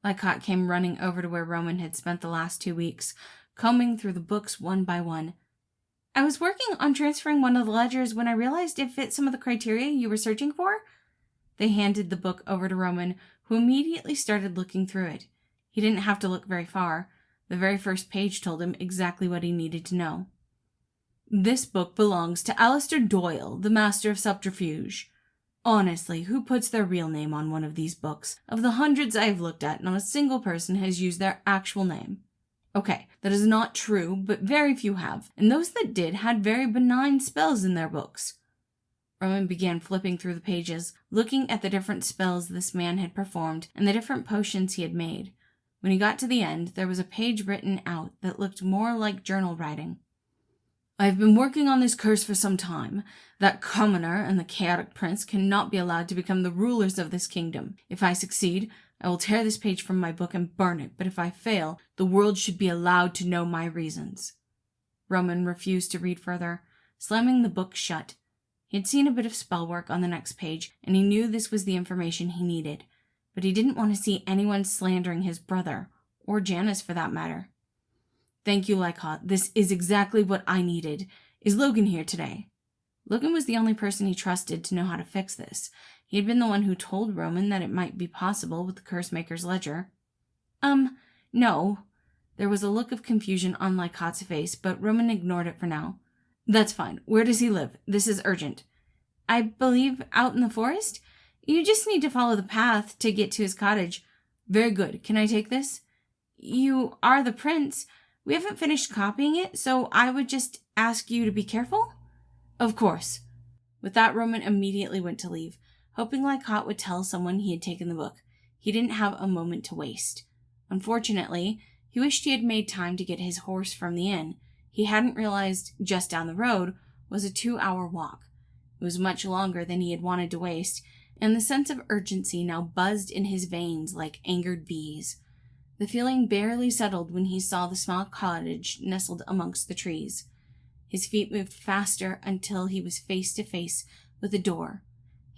Lycott came running over to where Roman had spent the last 2 weeks, combing through the books one by one. I was working on transferring one of the ledgers when I realized it fit some of the criteria you were searching for. They handed the book over to Roman, who immediately started looking through it. He didn't have to look very far. The very first page told him exactly what he needed to know. This book belongs to Alistair Doyle, the Master of Subterfuge. Honestly, who puts their real name on one of these books? Of the hundreds I have looked at, not a single person has used their actual name. Okay, that is not true, but very few have, and those that did had very benign spells in their books. Roman began flipping through the pages, looking at the different spells this man had performed and the different potions he had made. When he got to the end, there was a page written out that looked more like journal writing. I have been working on this curse for some time. That commoner and the chaotic prince cannot be allowed to become the rulers of this kingdom. If I succeed, I will tear this page from my book and burn it, but if I fail, the world should be allowed to know my reasons. Roman refused to read further, slamming the book shut. He had seen a bit of spell work on the next page, and he knew this was the information he needed, but he didn't want to see anyone slandering his brother, or Janice for that matter. Thank you, Lycott. This is exactly what I needed. Is Logan here today? Logan was the only person he trusted to know how to fix this. He had been the one who told Roman that it might be possible with the Cursemaker's ledger. No. There was a look of confusion on Lycott's face, but Roman ignored it for now. That's fine. Where does he live? This is urgent. I believe out in the forest? You just need to follow the path to get to his cottage. Very good. Can I take this? You are the prince. We haven't finished copying it, so I would just ask you to be careful? Of course. With that, Roman immediately went to leave, hoping Lycott would tell someone he had taken the book. He didn't have a moment to waste. Unfortunately, he wished he had made time to get his horse from the inn. He hadn't realized just down the road was a 2-hour walk. It was much longer than he had wanted to waste, and the sense of urgency now buzzed in his veins like angered bees. The feeling barely settled when he saw the small cottage nestled amongst the trees. His feet moved faster until he was face to face with the door,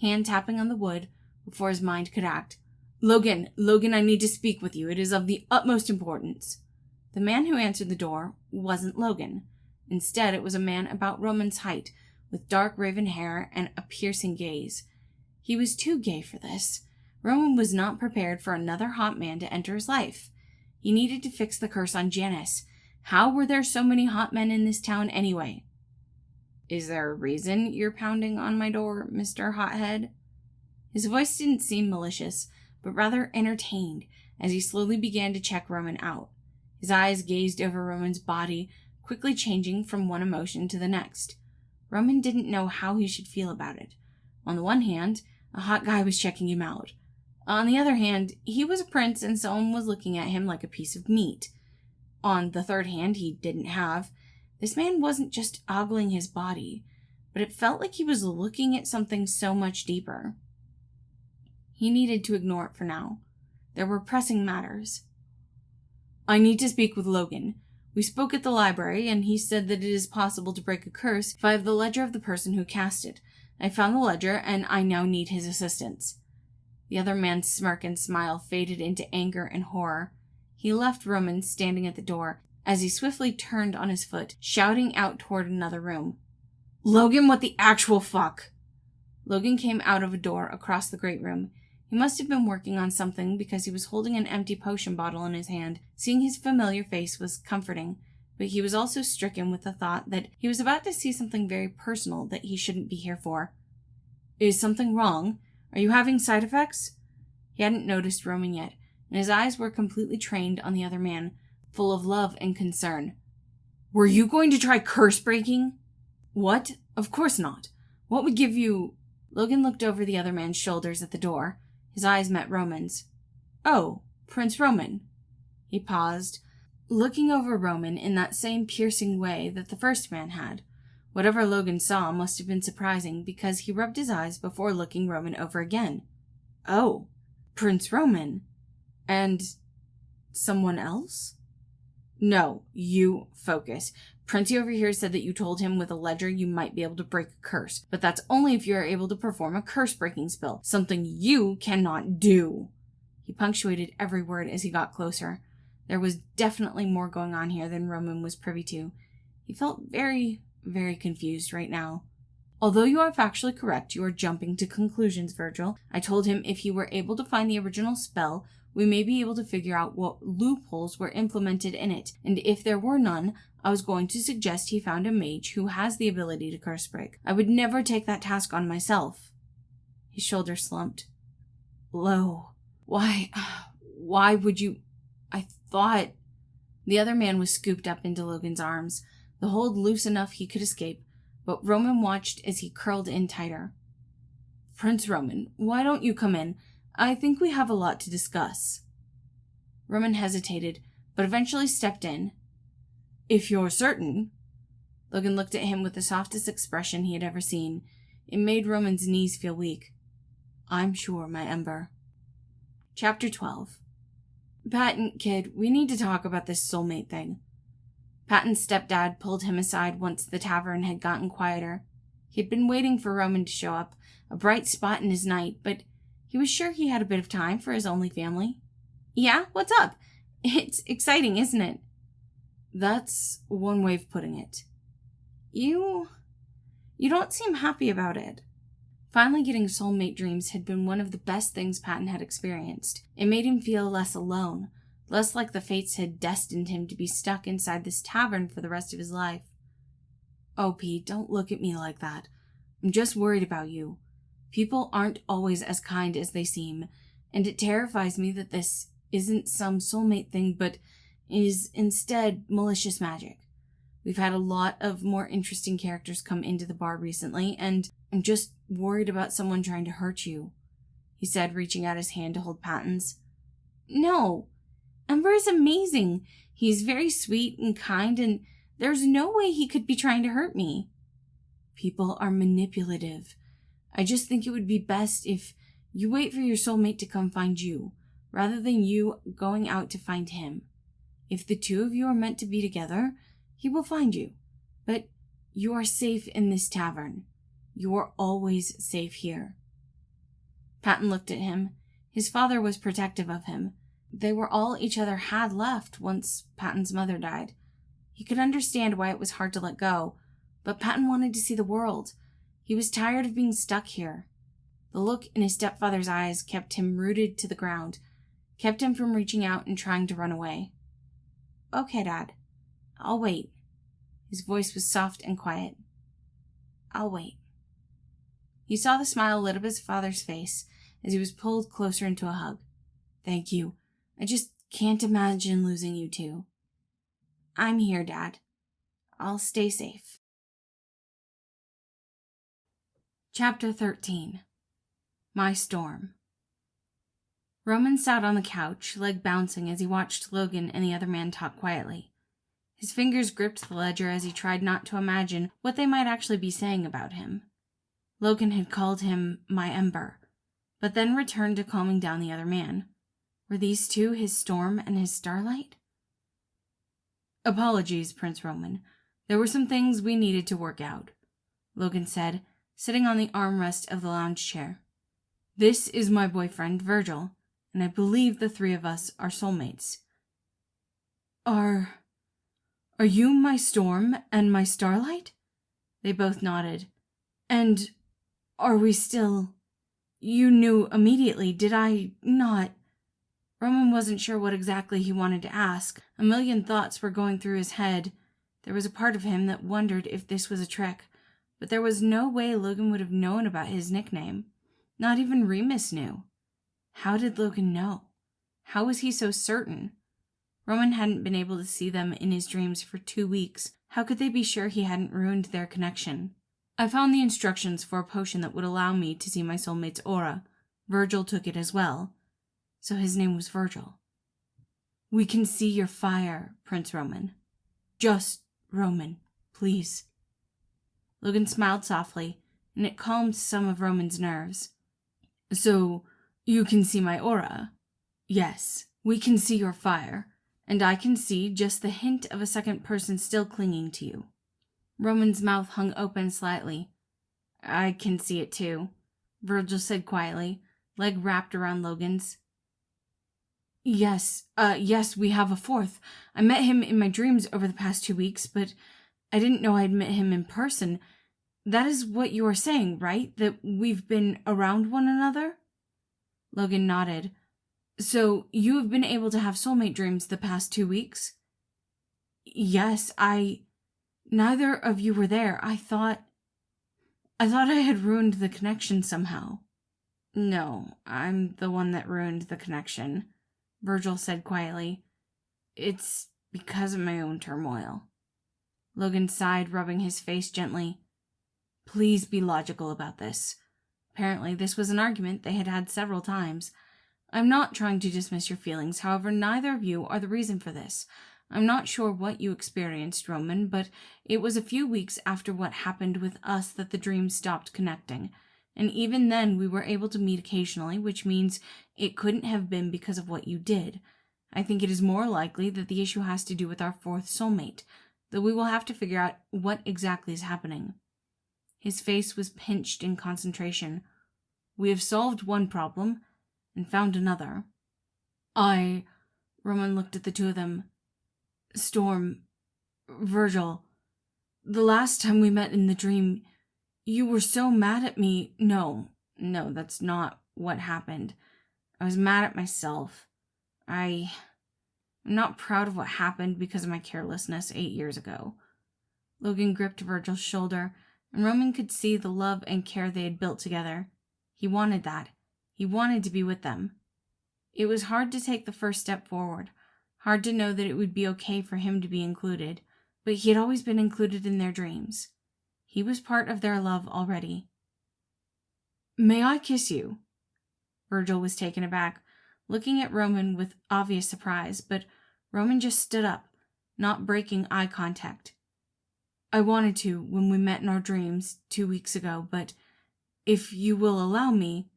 hand tapping on the wood before his mind could act. Logan, I need to speak with you. It is of the utmost importance. The man who answered the door wasn't Logan. Instead, it was a man about Roman's height, with dark raven hair and a piercing gaze. He was too gay for this. Roman was not prepared for another hot man to enter his life. He needed to fix the curse on Janice. How were there so many hot men in this town anyway? Is there a reason you're pounding on my door, Mr. Hothead? His voice didn't seem malicious, but rather entertained as he slowly began to check Roman out. His eyes gazed over Roman's body, quickly changing from one emotion to the next. Roman didn't know how he should feel about it. On the one hand, a hot guy was checking him out. On the other hand, he was a prince and someone was looking at him like a piece of meat. On the third hand he didn't have, this man wasn't just ogling his body, but it felt like he was looking at something so much deeper. He needed to ignore it for now. There were pressing matters. "I need to speak with Logan. We spoke at the library, and he said that it is possible to break a curse if I have the ledger of the person who cast it. I found the ledger, and I now need his assistance." The other man's smirk and smile faded into anger and horror. He left Roman standing at the door as he swiftly turned on his foot, shouting out toward another room. "Logan, what the actual fuck?" Logan came out of a door across the great room. He must have been working on something because he was holding an empty potion bottle in his hand. Seeing his familiar face was comforting, but he was also stricken with the thought that he was about to see something very personal that he shouldn't be here for. "Is something wrong? Are you having side effects?" He hadn't noticed Roman yet, and his eyes were completely trained on the other man, full of love and concern. "Were you going to try curse breaking?" "What? Of course not. What would give you—" Logan looked over the other man's shoulders at the door. His eyes met Roman's. "Oh, Prince Roman." He paused, looking over Roman in that same piercing way that the first man had. Whatever Logan saw must have been surprising because he rubbed his eyes before looking Roman over again. "Oh, Prince Roman. And someone else?" "No, you focus. Princey over here said that you told him with a ledger you might be able to break a curse, but that's only if you are able to perform a curse-breaking spell, something you cannot do." He punctuated every word as he got closer. There was definitely more going on here than Roman was privy to. He felt very, very confused right now. "Although you are factually correct, you are jumping to conclusions, Virgil. I told him if he were able to find the original spell, we may be able to figure out what loopholes were implemented in it, and if there were none, I was going to suggest he found a mage who has the ability to curse break. I would never take that task on myself." His shoulders slumped. "Lo, why would you— I thought—" The other man was scooped up into Logan's arms, the hold loose enough he could escape, but Roman watched as he curled in tighter. "Prince Roman, why don't you come in? I think we have a lot to discuss." Roman hesitated, but eventually stepped in. "If you're certain." Logan looked at him with the softest expression he had ever seen. It made Roman's knees feel weak. "I'm sure, my Ember." Chapter 12. "Patton, kid, we need to talk about this soulmate thing." Patton's stepdad pulled him aside once the tavern had gotten quieter. He had been waiting for Roman to show up, a bright spot in his night, but he was sure he had a bit of time for his only family. "Yeah, what's up? It's exciting, isn't it?" "That's one way of putting it." You don't seem happy about it." Finally getting soulmate dreams had been one of the best things Patton had experienced. It made him feel less alone, less like the fates had destined him to be stuck inside this tavern for the rest of his life. "Oh, Pete, don't look at me like that. I'm just worried about you. People aren't always as kind as they seem, and it terrifies me that this isn't some soulmate thing, but is instead malicious magic. We've had a lot of more interesting characters come into the bar recently, and I'm just worried about someone trying to hurt you," he said, reaching out his hand to hold Patton's. "No, Ember is amazing. He's very sweet and kind, and there's no way he could be trying to hurt me." "People are manipulative. I just think it would be best if you wait for your soulmate to come find you, rather than you going out to find him. If the two of you are meant to be together, he will find you. But you are safe in this tavern. You are always safe here." Patton looked at him. His father was protective of him. They were all each other had left once Patton's mother died. He could understand why it was hard to let go, but Patton wanted to see the world. He was tired of being stuck here. The look in his stepfather's eyes kept him rooted to the ground, kept him from reaching out and trying to run away. "Okay, Dad. I'll wait." His voice was soft and quiet. "I'll wait." He saw the smile lit up his father's face as he was pulled closer into a hug. Thank you. I just can't imagine losing you two. I'm here, Dad. I'll stay safe. Chapter 13. My Storm. Roman sat on the couch, leg bouncing as he watched Logan and the other man talk quietly. His fingers gripped the ledger as he tried not to imagine what they might actually be saying about him. Logan had called him my Ember, but then returned to calming down the other man. Were these two his storm and his starlight? Apologies, Prince Roman. There were some things we needed to work out, Logan said, sitting on the armrest of the lounge chair. This is my boyfriend, Virgil, and I believe the three of us are soulmates. Are you my storm and my starlight? They both nodded. And are we still... You knew immediately, did I not? Roman wasn't sure what exactly he wanted to ask. A million thoughts were going through his head. There was a part of him that wondered if this was a trick, but there was no way Logan would have known about his nickname. Not even Remus knew. How did Logan know? How was he so certain? Roman hadn't been able to see them in his dreams for 2 weeks. How could they be sure he hadn't ruined their connection? I found the instructions for a potion that would allow me to see my soulmate's aura. Virgil took it as well. So his name was Virgil. We can see your fire, Prince Roman. Just Roman, please. Logan smiled softly, and it calmed some of Roman's nerves. So, you can see my aura? Yes, we can see your fire, and I can see just the hint of a second person still clinging to you. Roman's mouth hung open slightly. I can see it too, Virgil said quietly, leg wrapped around Logan's. Yes, we have a fourth. I met him in my dreams over the past 2 weeks, but I didn't know I'd met him in person. That is what you are saying, right? That we've been around one another? Logan nodded. So, you have been able to have soulmate dreams the past 2 weeks? Yes, neither of you were there. I thought I had ruined the connection somehow. No, I'm the one that ruined the connection, Virgil said quietly. It's because of my own turmoil. Logan sighed, rubbing his face gently. Please be logical about this. Apparently, this was an argument they had had several times. I'm not trying to dismiss your feelings, however, neither of you are the reason for this. I'm not sure what you experienced, Roman, but it was a few weeks after what happened with us that the dreams stopped connecting. And even then, we were able to meet occasionally, which means it couldn't have been because of what you did. I think it is more likely that the issue has to do with our fourth soulmate, though we will have to figure out what exactly is happening. His face was pinched in concentration. We have solved one problem and found another. Roman looked at the two of them. Storm, Virgil, the last time we met in the dream, you were so mad at me. No, that's not what happened. I was mad at myself. I'm not proud of what happened because of my carelessness 8 years ago. Logan gripped Virgil's shoulder, and Roman could see the love and care they had built together. He wanted that. He wanted to be with them. It was hard to take the first step forward, hard to know that it would be okay for him to be included, but he had always been included in their dreams. He was part of their love already. May I kiss you? Virgil was taken aback, looking at Roman with obvious surprise, but Roman just stood up, not breaking eye contact. I wanted to when we met in our dreams 2 weeks ago, but if you will allow me,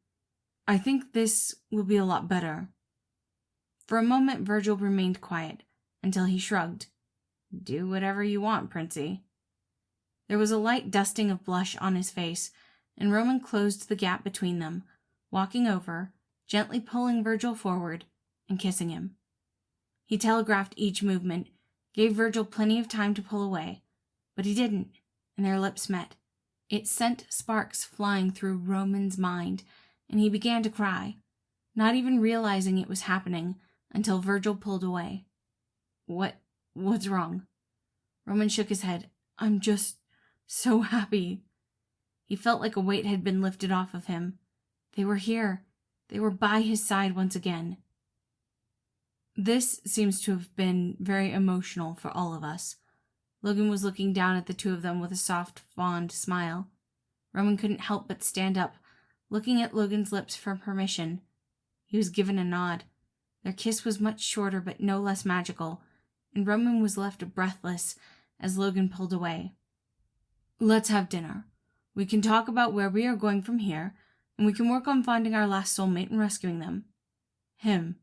I think this will be a lot better. For a moment, Virgil remained quiet, until he shrugged. Do whatever you want, Princey. There was a light dusting of blush on his face, and Roman closed the gap between them, walking over, gently pulling Virgil forward, and kissing him. He telegraphed each movement, gave Virgil plenty of time to pull away, but he didn't, and their lips met. It sent sparks flying through Roman's mind, and he began to cry, not even realizing it was happening until Virgil pulled away. What's wrong? Roman shook his head. I'm just so happy. He felt like a weight had been lifted off of him. They were here. They were by his side once again. This seems to have been very emotional for all of us. Logan was looking down at the two of them with a soft, fond smile. Roman couldn't help but stand up, looking at Logan's lips for permission. He was given a nod. Their kiss was much shorter but no less magical, and Roman was left breathless as Logan pulled away. "Let's have dinner. We can talk about where we are going from here, and we can work on finding our last soulmate and rescuing them." "Him,"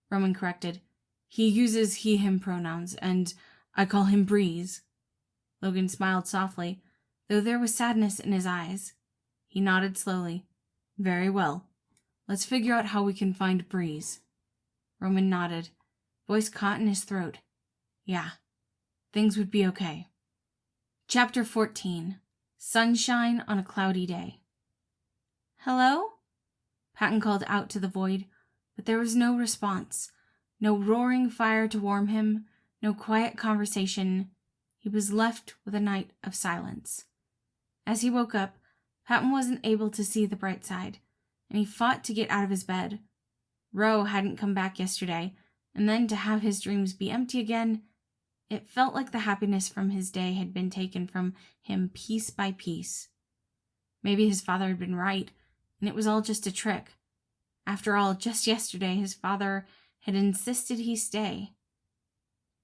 Roman corrected. "He uses he/him pronouns, and I call him Breeze." Logan smiled softly, though there was sadness in his eyes. He nodded slowly. "Very well. Let's figure out how we can find Breeze." Roman nodded, voice caught in his throat. "Yeah, things would be okay." Chapter 14. Sunshine on a Cloudy Day. "Hello?" Patton called out to the void, but there was no response. No roaring fire to warm him, no quiet conversation. He was left with a night of silence. As he woke up, Patton wasn't able to see the bright side, and he fought to get out of his bed. Ro hadn't come back yesterday, and then to have his dreams be empty again, it felt like the happiness from his day had been taken from him piece by piece. Maybe his father had been right, and it was all just a trick. After all, just yesterday his father had insisted he stay.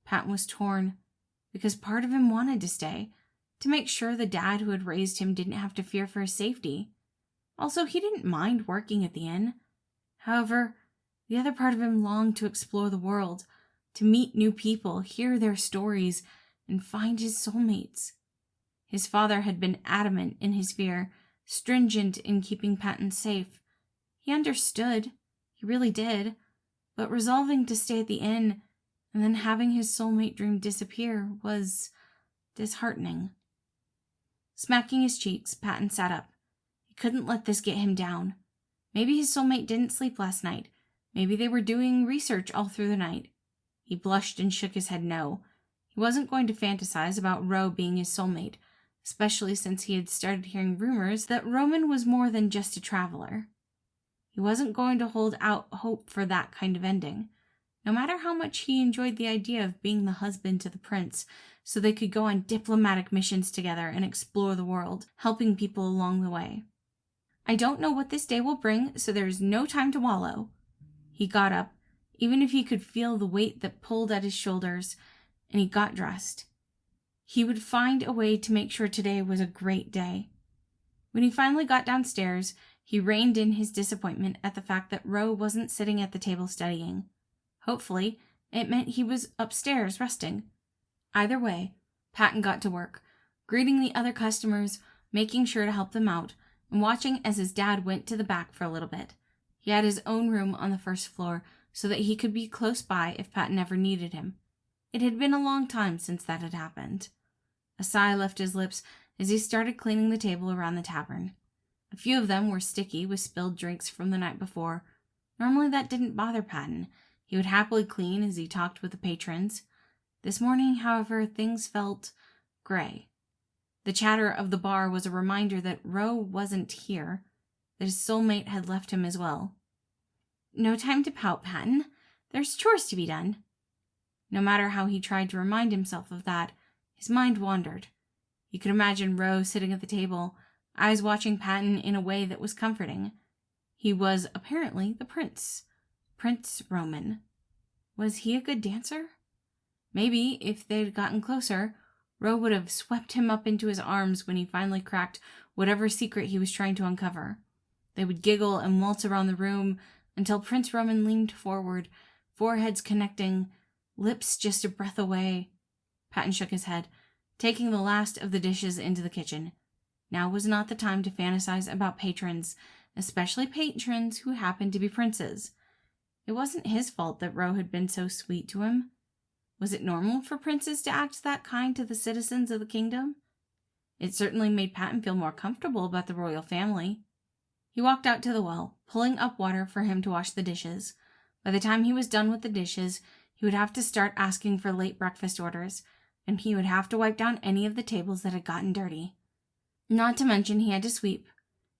Patton was torn, because part of him wanted to stay, to make sure the dad who had raised him didn't have to fear for his safety. Also, he didn't mind working at the inn. However, the other part of him longed to explore the world, to meet new people, hear their stories, and find his soulmates. His father had been adamant in his fear, stringent in keeping Patton safe. He understood, he really did, but resolving to stay at the inn and then having his soulmate dream disappear was disheartening. Smacking his cheeks, Patton sat up. He couldn't let this get him down. Maybe his soulmate didn't sleep last night. Maybe they were doing research all through the night. He blushed and shook his head no. He wasn't going to fantasize about Ro being his soulmate, especially since he had started hearing rumors that Roman was more than just a traveler. He wasn't going to hold out hope for that kind of ending, no matter how much he enjoyed the idea of being the husband to the prince, so they could go on diplomatic missions together and explore the world, helping people along the way. "I don't know what this day will bring, so there is no time to wallow." He got up, even if he could feel the weight that pulled at his shoulders, and he got dressed. He would find a way to make sure today was a great day. When he finally got downstairs, he reined in his disappointment at the fact that Ro wasn't sitting at the table studying. Hopefully, it meant he was upstairs resting. Either way, Patton got to work, greeting the other customers, making sure to help them out, and watching as his dad went to the back for a little bit. He had his own room on the first floor, so that he could be close by if Patton ever needed him. It had been a long time since that had happened. A sigh left his lips as he started cleaning the table around the tavern. A few of them were sticky with spilled drinks from the night before. Normally that didn't bother Patton. He would happily clean as he talked with the patrons. This morning, however, things felt gray. The chatter of the bar was a reminder that Ro wasn't here, that his soulmate had left him as well. "No time to pout, Patton. There's chores to be done." No matter how he tried to remind himself of that, his mind wandered. He could imagine Ro sitting at the table, eyes watching Patton in a way that was comforting. He was apparently the prince. Prince Roman. Was he a good dancer? Maybe, if they'd gotten closer, Ro would have swept him up into his arms when he finally cracked whatever secret he was trying to uncover. They would giggle and waltz around the room until Prince Roman leaned forward, foreheads connecting, lips just a breath away. Patton shook his head, taking the last of the dishes into the kitchen. Now was not the time to fantasize about patrons, especially patrons who happened to be princes. It wasn't his fault that Ro had been so sweet to him. Was it normal for princes to act that kind to the citizens of the kingdom? It certainly made Patton feel more comfortable about the royal family. He walked out to the well, pulling up water for him to wash the dishes. By the time he was done with the dishes, he would have to start asking for late breakfast orders, and he would have to wipe down any of the tables that had gotten dirty. Not to mention he had to sweep.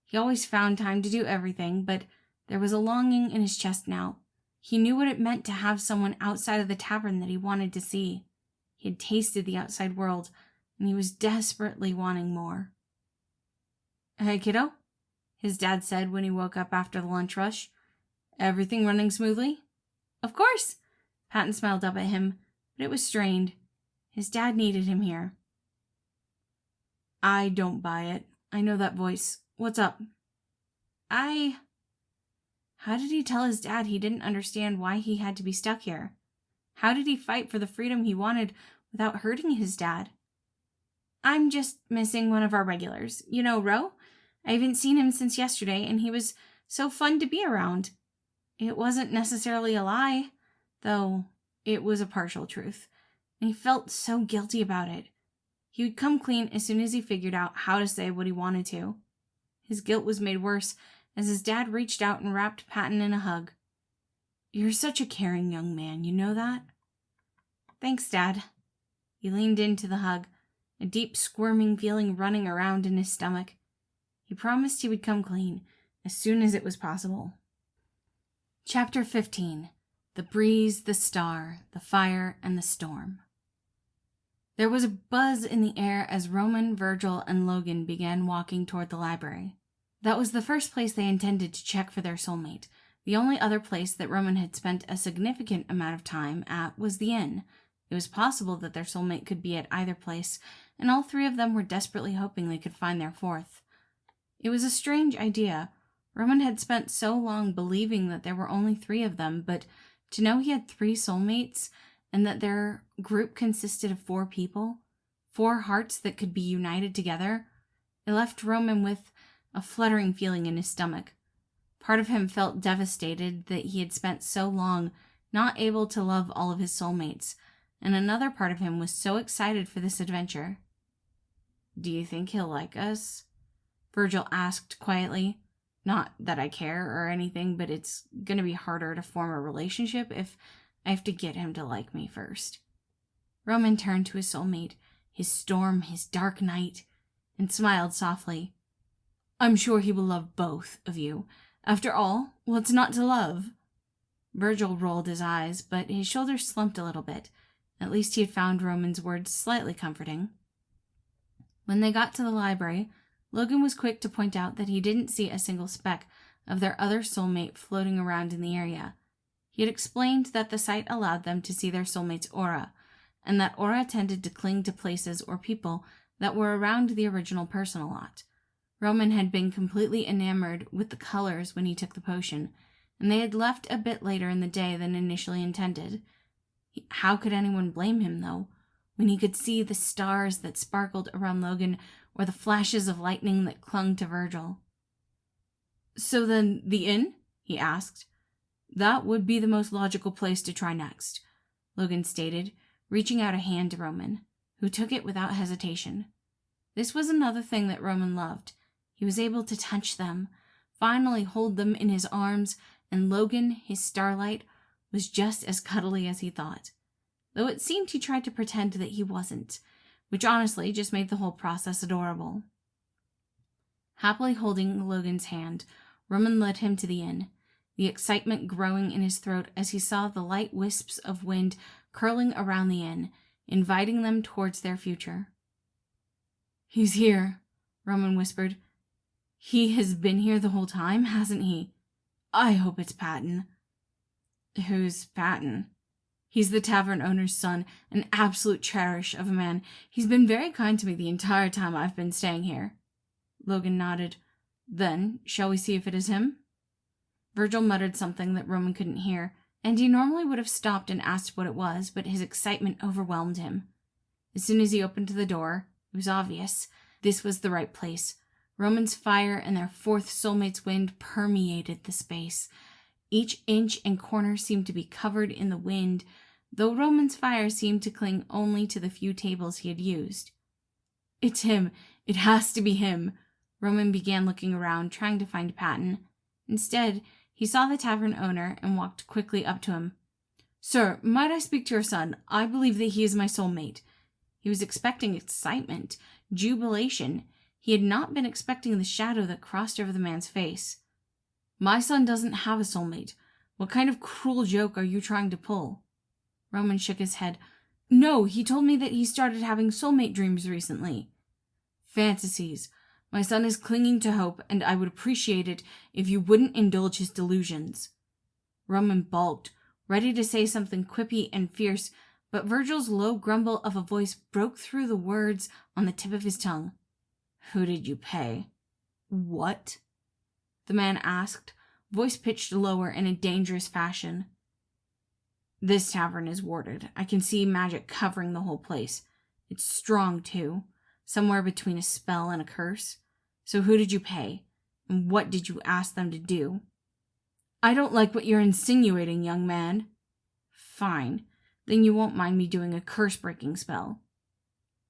He always found time to do everything, but there was a longing in his chest now. He knew what it meant to have someone outside of the tavern that he wanted to see. He had tasted the outside world, and he was desperately wanting more. "Hey, kiddo," his dad said when he woke up after the lunch rush. "Everything running smoothly?" "Of course." Patton smiled up at him, but it was strained. His dad needed him here. "I don't buy it. I know that voice. What's up?" How did he tell his dad he didn't understand why he had to be stuck here? How did he fight for the freedom he wanted without hurting his dad? "I'm just missing one of our regulars. You know, Ro? I haven't seen him since yesterday, and he was so fun to be around." It wasn't necessarily a lie, though it was a partial truth, and he felt so guilty about it. He would come clean as soon as he figured out how to say what he wanted to. His guilt was made worse as his dad reached out and wrapped Patton in a hug. "You're such a caring young man, you know that?" "Thanks, Dad." He leaned into the hug, a deep squirming feeling running around in his stomach. He promised he would come clean as soon as it was possible. Chapter 15. The Breeze, the Star, the Fire, and the Storm. There was a buzz in the air as Roman, Virgil, and Logan began walking toward the library. That was the first place they intended to check for their soulmate. The only other place that Roman had spent a significant amount of time at was the inn. It was possible that their soulmate could be at either place, and all three of them were desperately hoping they could find their fourth. It was a strange idea. Roman had spent so long believing that there were only three of them, but to know he had three soulmates, and that their group consisted of 4 people, 4 hearts that could be united together, it left Roman with a fluttering feeling in his stomach. Part of him felt devastated that he had spent so long not able to love all of his soulmates, and another part of him was so excited for this adventure. "Do you think he'll like us?" Virgil asked quietly. "Not that I care or anything, but it's gonna be harder to form a relationship if I have to get him to like me first." Roman turned to his soulmate, his storm, his dark night, and smiled softly. "I'm sure he will love both of you. After all, what's not to love?" Virgil rolled his eyes, but his shoulders slumped a little bit. At least he had found Roman's words slightly comforting. When they got to the library, Logan was quick to point out that he didn't see a single speck of their other soulmate floating around in the area. He had explained that the site allowed them to see their soulmate's aura, and that aura tended to cling to places or people that were around the original person a lot. Roman had been completely enamored with the colors when he took the potion, and they had left a bit later in the day than initially intended. How could anyone blame him, though, when he could see the stars that sparkled around Logan or the flashes of lightning that clung to Virgil? "So then, the inn?" he asked. "That would be the most logical place to try next," Logan stated, reaching out a hand to Roman, who took it without hesitation. This was another thing that Roman loved. He was able to touch them, finally hold them in his arms, and Logan, his starlight, was just as cuddly as he thought, though it seemed he tried to pretend that he wasn't, which honestly just made the whole process adorable. Happily holding Logan's hand, Roman led him to the inn, the excitement growing in his throat as he saw the light wisps of wind curling around the inn, inviting them towards their future. "He's here," Roman whispered. "He has been here the whole time, hasn't he? I hope it's Patton." "Who's Patton?" "He's the tavern owner's son, an absolute cherish of a man. He's been very kind to me the entire time I've been staying here." Logan nodded. "Then, shall we see if it is him?" Virgil muttered something that Roman couldn't hear, and he normally would have stopped and asked what it was, but his excitement overwhelmed him. As soon as he opened the door, it was obvious. This was the right place. Roman's fire and their 4th soulmate's wind permeated the space. Each inch and corner seemed to be covered in the wind, though Roman's fire seemed to cling only to the few tables he had used. "It's him. It has to be him." Roman began looking around, trying to find Patton. Instead, he saw the tavern owner and walked quickly up to him. "Sir, might I speak to your son? I believe that he is my soulmate." He was expecting excitement, jubilation. He had not been expecting the shadow that crossed over the man's face. "My son doesn't have a soulmate. What kind of cruel joke are you trying to pull? Roman shook his head. No, he told me that he started having soulmate dreams recently. Fantasies. My son is clinging to hope, and I would appreciate it if you wouldn't indulge his delusions. Roman balked, ready to say something quippy and fierce, but Virgil's low grumble of a voice broke through the words on the tip of his tongue. Who did you pay? What? The man asked, voice pitched lower in a dangerous fashion. This tavern is warded. I can see magic covering the whole place. It's strong, too, somewhere between a spell and a curse. So who did you pay? And what did you ask them to do? I don't like what you're insinuating, young man. Fine. Then you won't mind me doing a curse-breaking spell.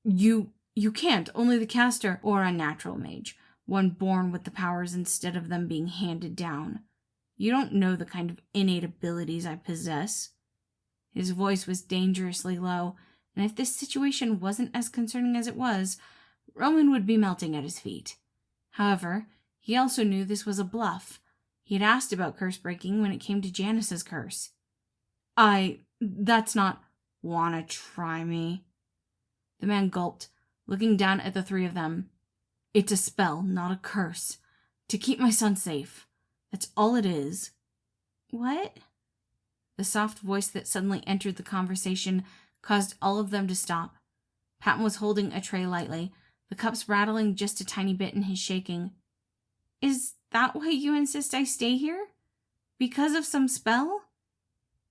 You can't. Only the caster or a natural mage, one born with the powers instead of them being handed down. You don't know the kind of innate abilities I possess. His voice was dangerously low, and if this situation wasn't as concerning as it was, Roman would be melting at his feet. However, he also knew this was a bluff. He had asked about curse breaking when it came to Janice's curse. That's not... Wanna try me? The man gulped, looking down at the three of them. It's a spell, not a curse. To keep my son safe. That's all it is. What? The soft voice that suddenly entered the conversation caused all of them to stop. Patton was holding a tray lightly, the cups rattling just a tiny bit in his shaking. Is that why you insist I stay here? Because of some spell?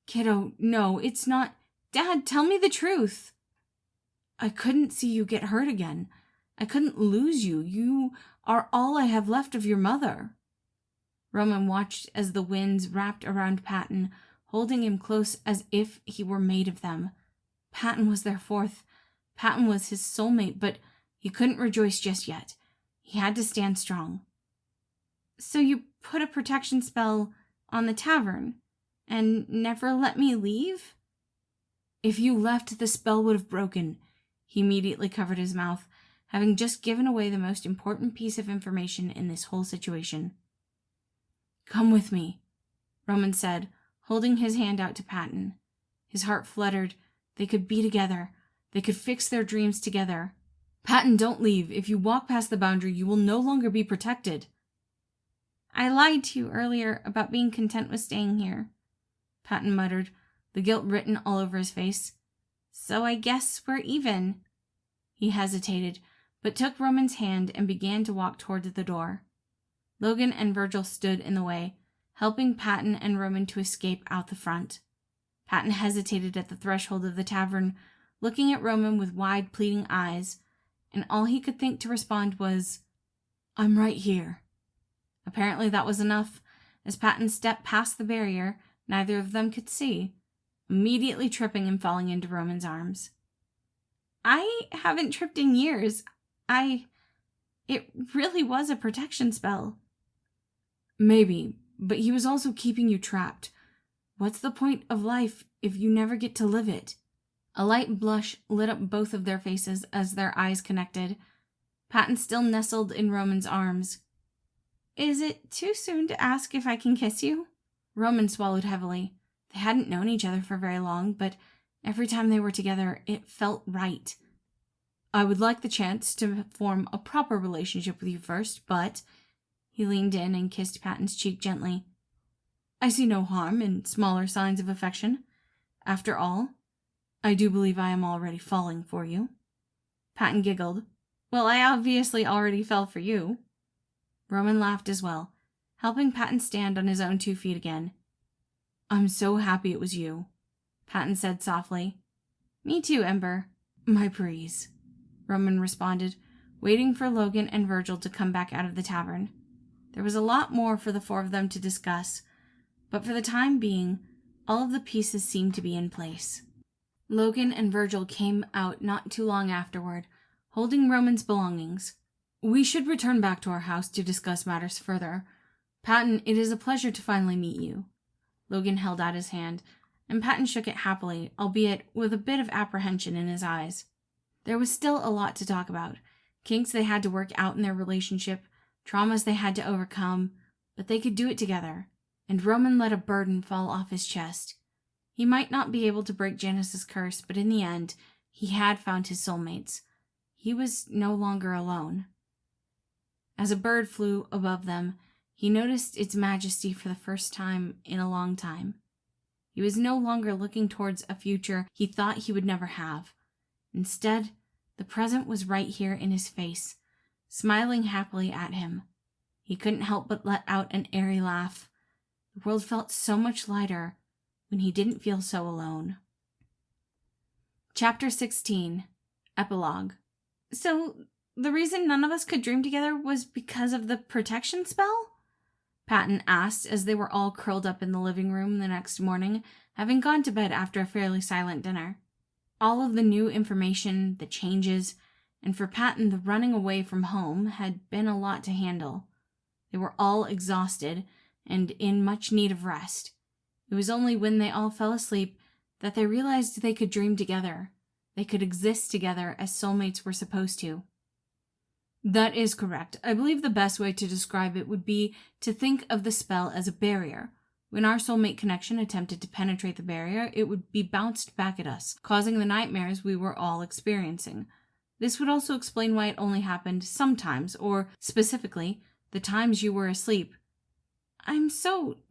Kiddo, no, it's not. Dad, tell me the truth. I couldn't see you get hurt again. I couldn't lose you. You are all I have left of your mother. Roman watched as the winds wrapped around Patton, holding him close as if he were made of them. Patton was their fourth. Patton was his soulmate, but he couldn't rejoice just yet. He had to stand strong. So you put a protection spell on the tavern and never let me leave? If you left, the spell would have broken. He immediately covered his mouth, having just given away the most important piece of information in this whole situation. Come with me, Roman said, holding his hand out to Patton. His heart fluttered. They could be together. They could fix their dreams together. Patton, don't leave. If you walk past the boundary, you will no longer be protected. I lied to you earlier about being content with staying here, Patton muttered, the guilt written all over his face. So I guess we're even. He hesitated, but took Roman's hand and began to walk toward the door. Logan and Virgil stood in the way, helping Patton and Roman to escape out the front. Patton hesitated at the threshold of the tavern, looking at Roman with wide, pleading eyes, and all he could think to respond was, I'm right here. Apparently that was enough. As Patton stepped past the barrier, neither of them could see, immediately tripping and falling into Roman's arms. I haven't tripped in years. It really was a protection spell. Maybe, but he was also keeping you trapped. What's the point of life if you never get to live it? A light blush lit up both of their faces as their eyes connected. Patton still nestled in Roman's arms. Is it too soon to ask if I can kiss you? Roman swallowed heavily. They hadn't known each other for very long, but every time they were together, it felt right. I would like the chance to form a proper relationship with you first, but... He leaned in and kissed Patton's cheek gently. I see no harm in smaller signs of affection. After all, I do believe I am already falling for you. Patton giggled. Well, I obviously already fell for you. Roman laughed as well, helping Patton stand on his own 2 feet again. I'm so happy it was you, Patton said softly. Me too, Ember. My breeze, Roman responded, waiting for Logan and Virgil to come back out of the tavern. There was a lot more for the 4 of them to discuss, but for the time being, all of the pieces seemed to be in place. Logan and Virgil came out not too long afterward, holding Roman's belongings. We should return back to our house to discuss matters further. Patton, it is a pleasure to finally meet you. Logan held out his hand, and Patton shook it happily, albeit with a bit of apprehension in his eyes. There was still a lot to talk about, kinks they had to work out in their relationship, traumas they had to overcome, but they could do it together. and Roman let a burden fall off his chest. He might not be able to break Janice's curse, but in the end, he had found his soulmates. He was no longer alone. As a bird flew above them, he noticed its majesty for the first time in a long time. He was no longer looking towards a future he thought he would never have. Instead, the present was right here in his face, smiling happily at him. He couldn't help but let out an airy laugh. The world felt so much lighter when he didn't feel so alone. Chapter 16. Epilogue. So, the reason none of us could dream together was because of the protection spell? Patton asked as they were all curled up in the living room the next morning, having gone to bed after a fairly silent dinner. All of the new information, the changes, and for Patton the running away from home had been a lot to handle. They were all exhausted and in much need of rest. It was only when they all fell asleep that they realized they could dream together. They could exist together as soulmates were supposed to. That is correct. I believe the best way to describe it would be to think of the spell as a barrier. When our soulmate connection attempted to penetrate the barrier, it would be bounced back at us, causing the nightmares we were all experiencing. This would also explain why it only happened sometimes, or specifically, the times you were asleep.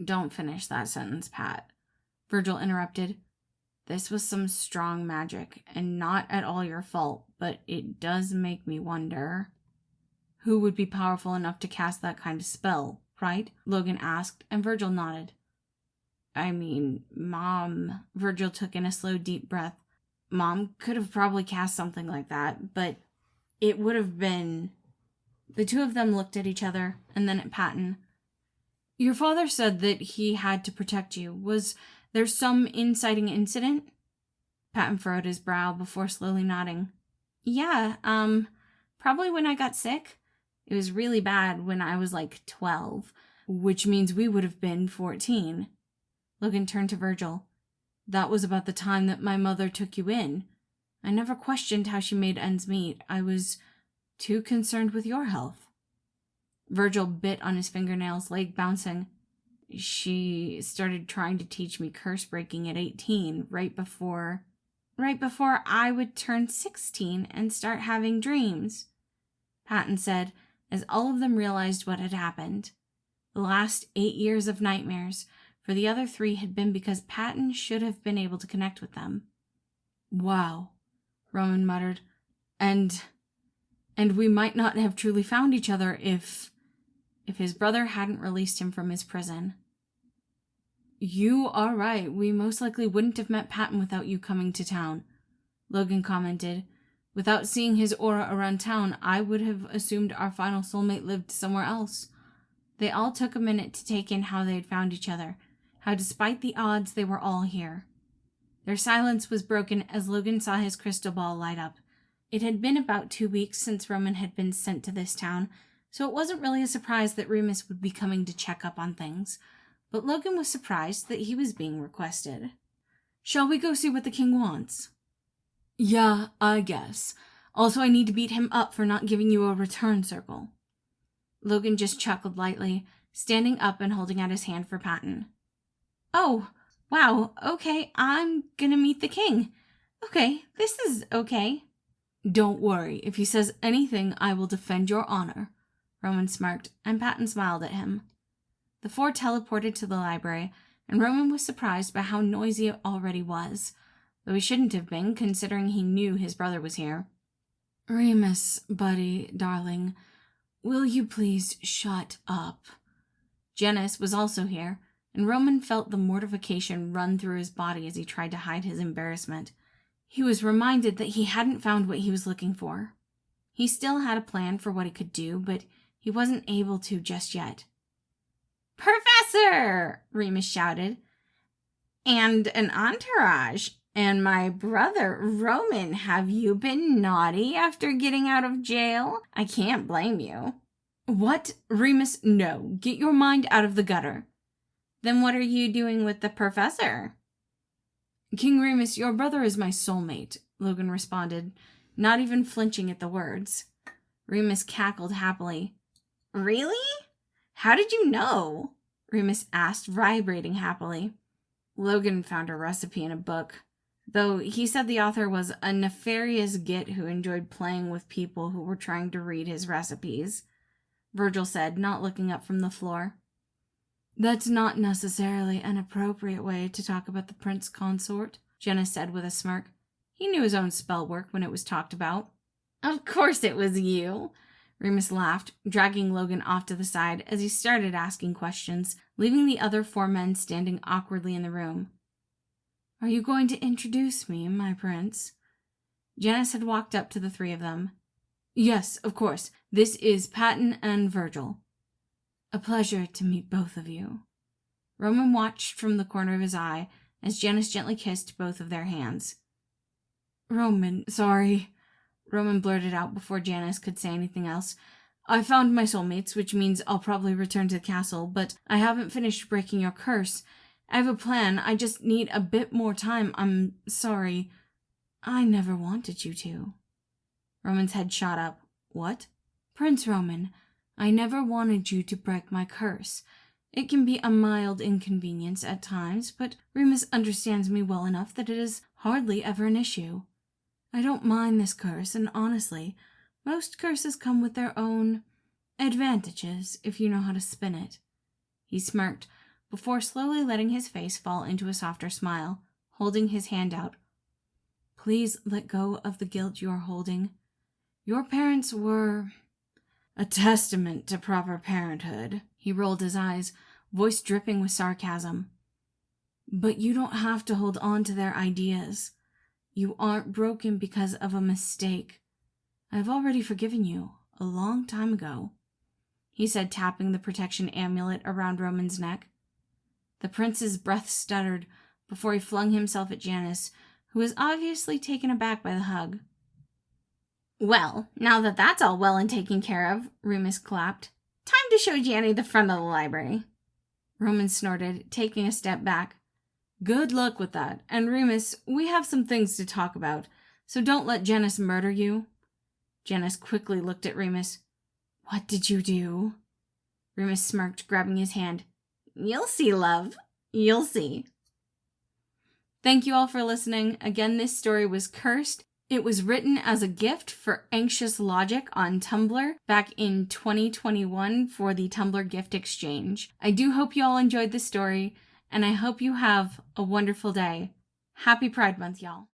Don't finish that sentence, Pat. Virgil interrupted. This was some strong magic, and not at all your fault, but it does make me wonder. Who would be powerful enough to cast that kind of spell, right? Logan asked, and Virgil nodded. I mean, Mom. Virgil took in a slow, deep breath. Mom could have probably cast something like that, but it would have been... The two of them looked at each other, and then at Patton. Your father said that he had to protect you. Was there some inciting incident? Patton furrowed his brow before slowly nodding. Yeah, probably when I got sick. It was really bad when I was like 12, which means we would have been 14. Logan turned to Virgil. That was about the time that my mother took you in. I never questioned how she made ends meet. I was too concerned with your health. Virgil bit on his fingernails, leg bouncing. She started trying to teach me curse breaking at 18, right before I would turn 16 and start having dreams, Patton said, as all of them realized what had happened. The last 8 years of nightmares for the other 3 had been because Patton should have been able to connect with them. Wow, Roman muttered. And we might not have truly found each other if his brother hadn't released him from his prison. You are right. We most likely wouldn't have met Patton without you coming to town, Logan commented. Without seeing his aura around town, I would have assumed our final soulmate lived somewhere else. They all took a minute to take in how they had found each other, how despite the odds they were all here. Their silence was broken as Logan saw his crystal ball light up. It had been about 2 weeks since Roman had been sent to this town, so it wasn't really a surprise that Remus would be coming to check up on things. But Logan was surprised that he was being requested. Shall we go see what the king wants? Yeah, I guess. Also, I need to beat him up for not giving you a return circle. Logan just chuckled lightly, standing up and holding out his hand for Patton. Oh, wow, okay, I'm gonna meet the king. Okay, this is okay. Don't worry, if he says anything, I will defend your honor, Roman smirked, and Patton smiled at him. The 4 teleported to the library, and Roman was surprised by how noisy it already was, though he shouldn't have been, considering he knew his brother was here. Remus, buddy, darling, will you please shut up? Janice was also here, and Roman felt the mortification run through his body as he tried to hide his embarrassment. He was reminded that he hadn't found what he was looking for. He still had a plan for what he could do, but he wasn't able to just yet. Professor! Remus shouted. And an entourage. And my brother, Roman, have you been naughty after getting out of jail? I can't blame you. What? Remus, no. Get your mind out of the gutter. Then what are you doing with the professor? King Remus, your brother is my soulmate, Logan responded, not even flinching at the words. Remus cackled happily. Really? How did you know? Remus asked, vibrating happily. Logan found a recipe in a book, though he said the author was a nefarious git who enjoyed playing with people who were trying to read his recipes, Virgil said, not looking up from the floor. That's not necessarily an appropriate way to talk about the prince consort, Jenna said with a smirk. He knew his own spell work when it was talked about. Of course it was you, Remus laughed, dragging Logan off to the side as he started asking questions, leaving the other 4 men standing awkwardly in the room. Are you going to introduce me, my prince? Janice had walked up to the 3 of them. Yes, of course. This is Patton and Virgil. A pleasure to meet both of you. Roman watched from the corner of his eye as Janice gently kissed both of their hands. Sorry, Roman blurted out before Janice could say anything else. I found my soulmates, which means I'll probably return to the castle, but I haven't finished breaking your curse. I have a plan, I just need a bit more time. I'm sorry. I never wanted you to. Roman's head shot up. What? Prince Roman, I never wanted you to break my curse. It can be a mild inconvenience at times, but Remus understands me well enough that it is hardly ever an issue. I don't mind this curse, and honestly, most curses come with their own advantages if you know how to spin it. He smirked, before slowly letting his face fall into a softer smile, holding his hand out. Please let go of the guilt you are holding. Your parents were a testament to proper parenthood. He rolled his eyes, voice dripping with sarcasm. But you don't have to hold on to their ideas. You aren't broken because of a mistake. I've already forgiven you, a long time ago, he said, tapping the protection amulet around Roman's neck. The prince's breath stuttered before he flung himself at Janice, who was obviously taken aback by the hug. Well, now that that's all well and taken care of, Remus clapped. Time to show Janny the front of the library. Roman snorted, taking a step back. Good luck with that. And Remus, we have some things to talk about, so don't let Janice murder you. Janice quickly looked at Remus. What did you do? Remus smirked, grabbing his hand. You'll see, love. You'll see. Thank you all for listening. Again, this story was cursed. It was written as a gift for Anxious Logic on Tumblr back in 2021 for the Tumblr gift exchange. I do hope you all enjoyed the story, and I hope you have a wonderful day. Happy Pride Month, y'all.